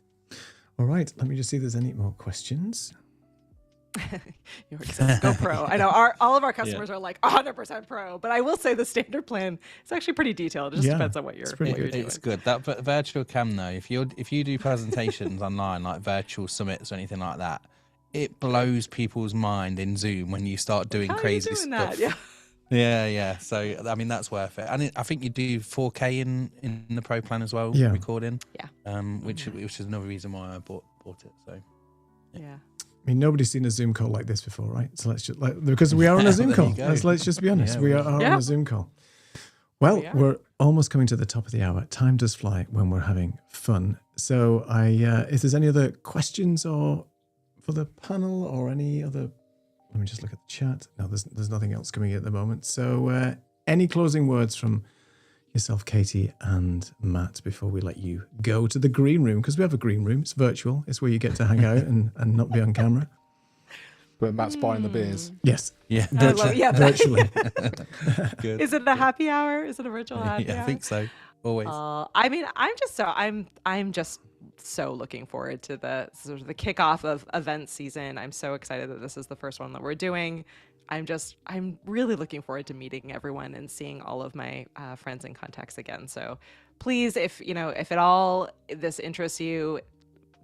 All right, let me just see if there's any more questions. You already said go pro. I know all of our customers are like 100% pro, but I will say the standard plan is actually pretty detailed. It just depends on what you're doing. It's good. That virtual cam though, if you do presentations online like virtual summits or anything like that, it blows people's mind in Zoom when you start doing crazy stuff. That? Yeah. So I mean that's worth it. And I think you do 4K in the pro plan as well, recording. Yeah. Which is another reason why I bought it. So yeah. I mean, nobody's seen a Zoom call like this before, right? So let's just because we are on a Zoom call. Let's just be honest. We are on a Zoom call. Well, we're almost coming to the top of the hour. Time does fly when we're having fun. So if there's any other questions or for the panel or any other, let me just look at the chat. No, there's nothing else coming in at the moment. So any closing words from yourself, Katie and Matt, before we let you go to the green room? Because we have a green room. It's virtual. It's where you get to hang out and not be on camera. Where Matt's buying the beers. Yes. Yeah. Virtually. Good. Is it a happy hour? Is it a virtual happy hour? I think so. Always. I mean, I'm just so looking forward to the sort of the kickoff of event season. I'm so excited that this is the first one that we're doing. I'm really looking forward to meeting everyone and seeing all of my friends and contacts again. So please, if at all this interests you,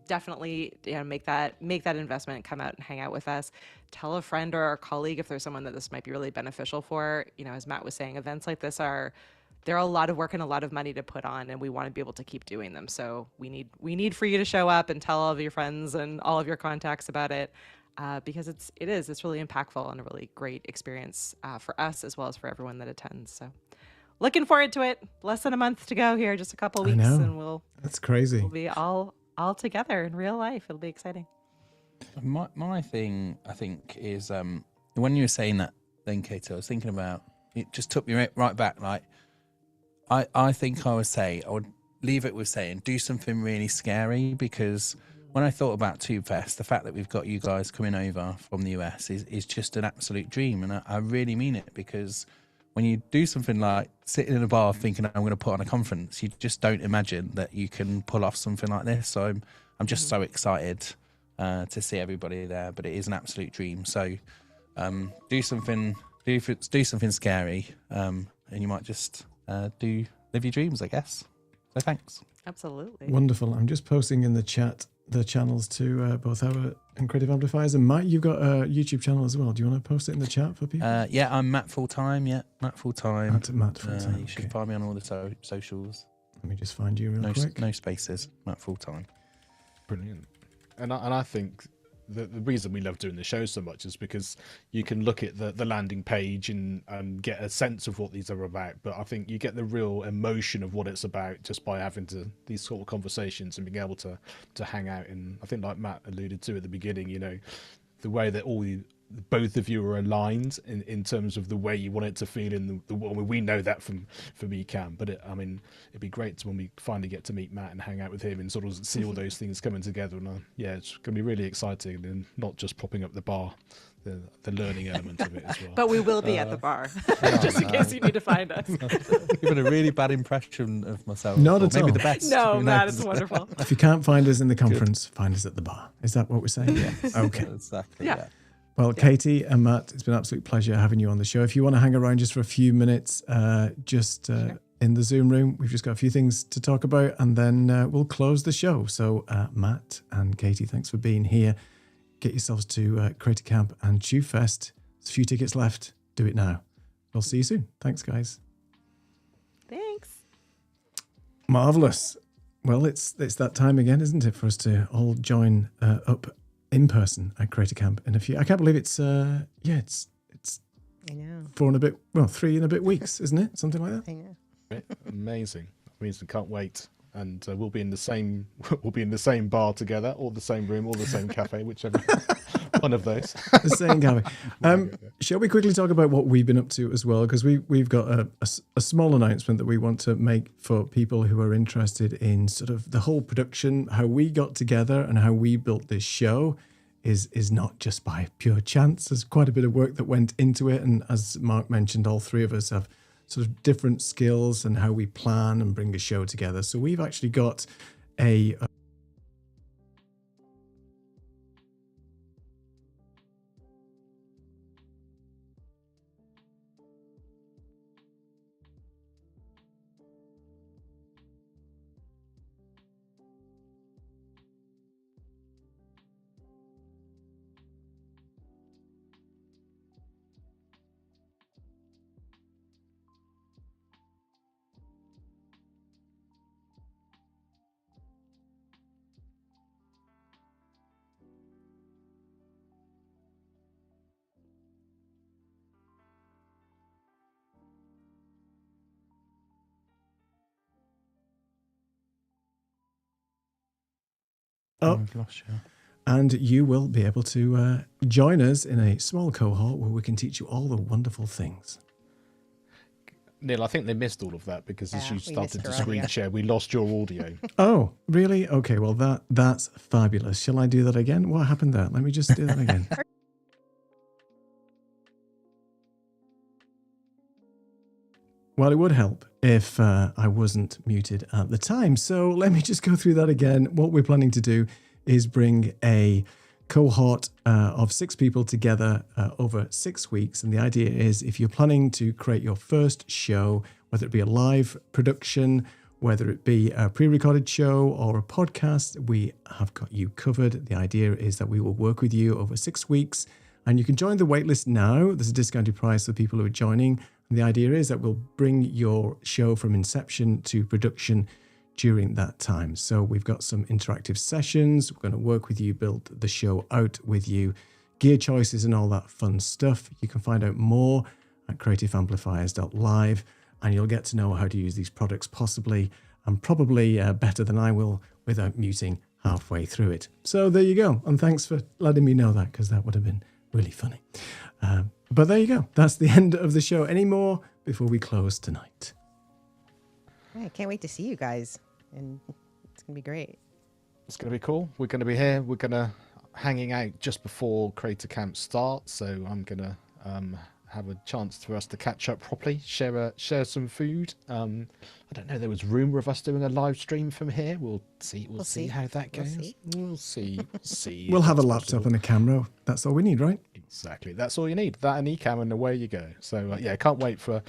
definitely make that investment, come out and hang out with us. Tell a friend or a colleague if there's someone that this might be really beneficial for. As Matt was saying, events like this are a lot of work and a lot of money to put on, and we want to be able to keep doing them. So we need for you to show up and tell all of your friends and all of your contacts about it. Because it's really impactful and a really great experience for us as well as for everyone that attends. So looking forward to it. Less than a month to go here, just a couple weeks, and that's crazy. We'll be all together in real life. It'll be exciting. My thing, I think, is when you were saying that then, Kate, I was thinking about it. Just took me right back. Like I think I would leave it with saying do something really scary, because when I thought about TubeFest, the fact that we've got you guys coming over from the US is just an absolute dream. And I really mean it, because when you do something like sitting in a bar thinking I'm going to put on a conference, you just don't imagine that you can pull off something like this. So I'm just so excited to see everybody there, but it is an absolute dream. So do something scary, and you might just live your dreams, I guess. So thanks. Absolutely. Wonderful. I'm just posting in the chat the channels to both our Creative Amplifiers, and Matt, you've got a YouTube channel as well. Do you want to post it in the chat for people? Yeah, I'm Matt Fulltime. Yeah, Matt Fulltime. Matt Fulltime. You should find me on all the socials. Let me just find you real quick. No spaces. Matt Fulltime. Brilliant. And I think the reason we love doing the show so much is because you can look at the landing page and get a sense of what these are about, but I think you get the real emotion of what it's about just by having these sort of conversations and being able to hang out. And I think, like Matt alluded to at the beginning, the way that both of you are aligned in terms of the way you want it to feel in the we know that from Ecamm, but it'd be great when we finally get to meet Matt and hang out with him and sort of see all those things coming together. And it's going to be really exciting, and not just propping up the bar, the learning element of it as well. But we will be at the bar, just in case you need to find us. Giving a really bad impression of myself. Not at all. Maybe the best. No, Matt, it's wonderful. If you can't find us in the conference, find us at the bar. Is that what we're saying? Yes. Okay. Exactly. Yeah. Well, Katie and Matt, it's been an absolute pleasure having you on the show. If you want to hang around just for a few minutes, just in the Zoom room. We've just got a few things to talk about, and then we'll close the show. So Matt and Katie, thanks for being here. Get yourselves to Creator Camp and Chew Fest. There's a few tickets left. Do it now. We'll see you soon. Thanks, guys. Thanks. Marvelous. Well, it's that time again, isn't it, for us to all join up in person at Creator Camp in a few. I can't believe it's it's I know. 3 and a bit weeks, isn't it? Something like that. I know. Amazing. Can't wait. And we'll be in the same bar together, or the same room, or the same cafe, whichever one of those. The same cafe. Shall we quickly talk about what we've been up to as well? Because we've got a small announcement that we want to make for people who are interested in sort of the whole production, how we got together and how we built this show is not just by pure chance. There's quite a bit of work that went into it. And as Mark mentioned, all three of us have sort of different skills and how we plan and bring a show together. So we've actually got a I've lost you. and you will be able to join us in a small cohort where we can teach you all the wonderful things. Neil, I think they missed all of that because as Yeah, you we started to missed her screen earlier. share, we lost your audio. Oh, really? Okay, well that's fabulous. Shall I do that again? What happened there? Let me just do that again. Well, it would help if I wasn't muted at the time. So let me just go through that again. What we're planning to do is bring a cohort of 6 people together over 6 weeks. And the idea is if you're planning to create your first show, whether it be a live production, whether it be a pre-recorded show or a podcast, we have got you covered. The idea is that we will work with you over 6 weeks. And you can join the waitlist now. There's a discounted price for people who are joining. And the idea is that we'll bring your show from inception to production during that time. So we've got some interactive sessions. We're going to work with you, build the show out with you, gear choices and all that fun stuff. You can find out more at creativeamplifiers.live, and you'll get to know how to use these products possibly and probably better than I will without muting halfway through it. So there you go. And thanks for letting me know that, because that would have been really funny. But there you go. That's the end of the show. Any more before we close tonight? I can't wait to see you guys, and it's gonna be great. It's going to be cool. We're going to be here. We're going to hanging out just before Creator Camp starts. So I'm going to have a chance for us to catch up properly, share some food. I don't know. There was rumor of us doing a live stream from here. We'll see. We'll see how that goes. We'll see. See. We'll if have a that's laptop possible. and a camera. That's all we need, right? Exactly. That's all you need. That and Ecamm, and away you go. So yeah, can't wait for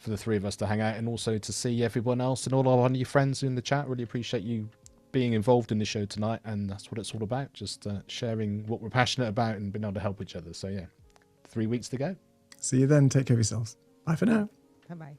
the three of us to hang out, and also to see everyone else and all our new friends in the chat. Really appreciate you being involved in the show tonight, and that's what it's all about. Just sharing what we're passionate about and being able to help each other. So yeah, 3 weeks to go. See you then. Take care of yourselves. Bye for now. Bye bye.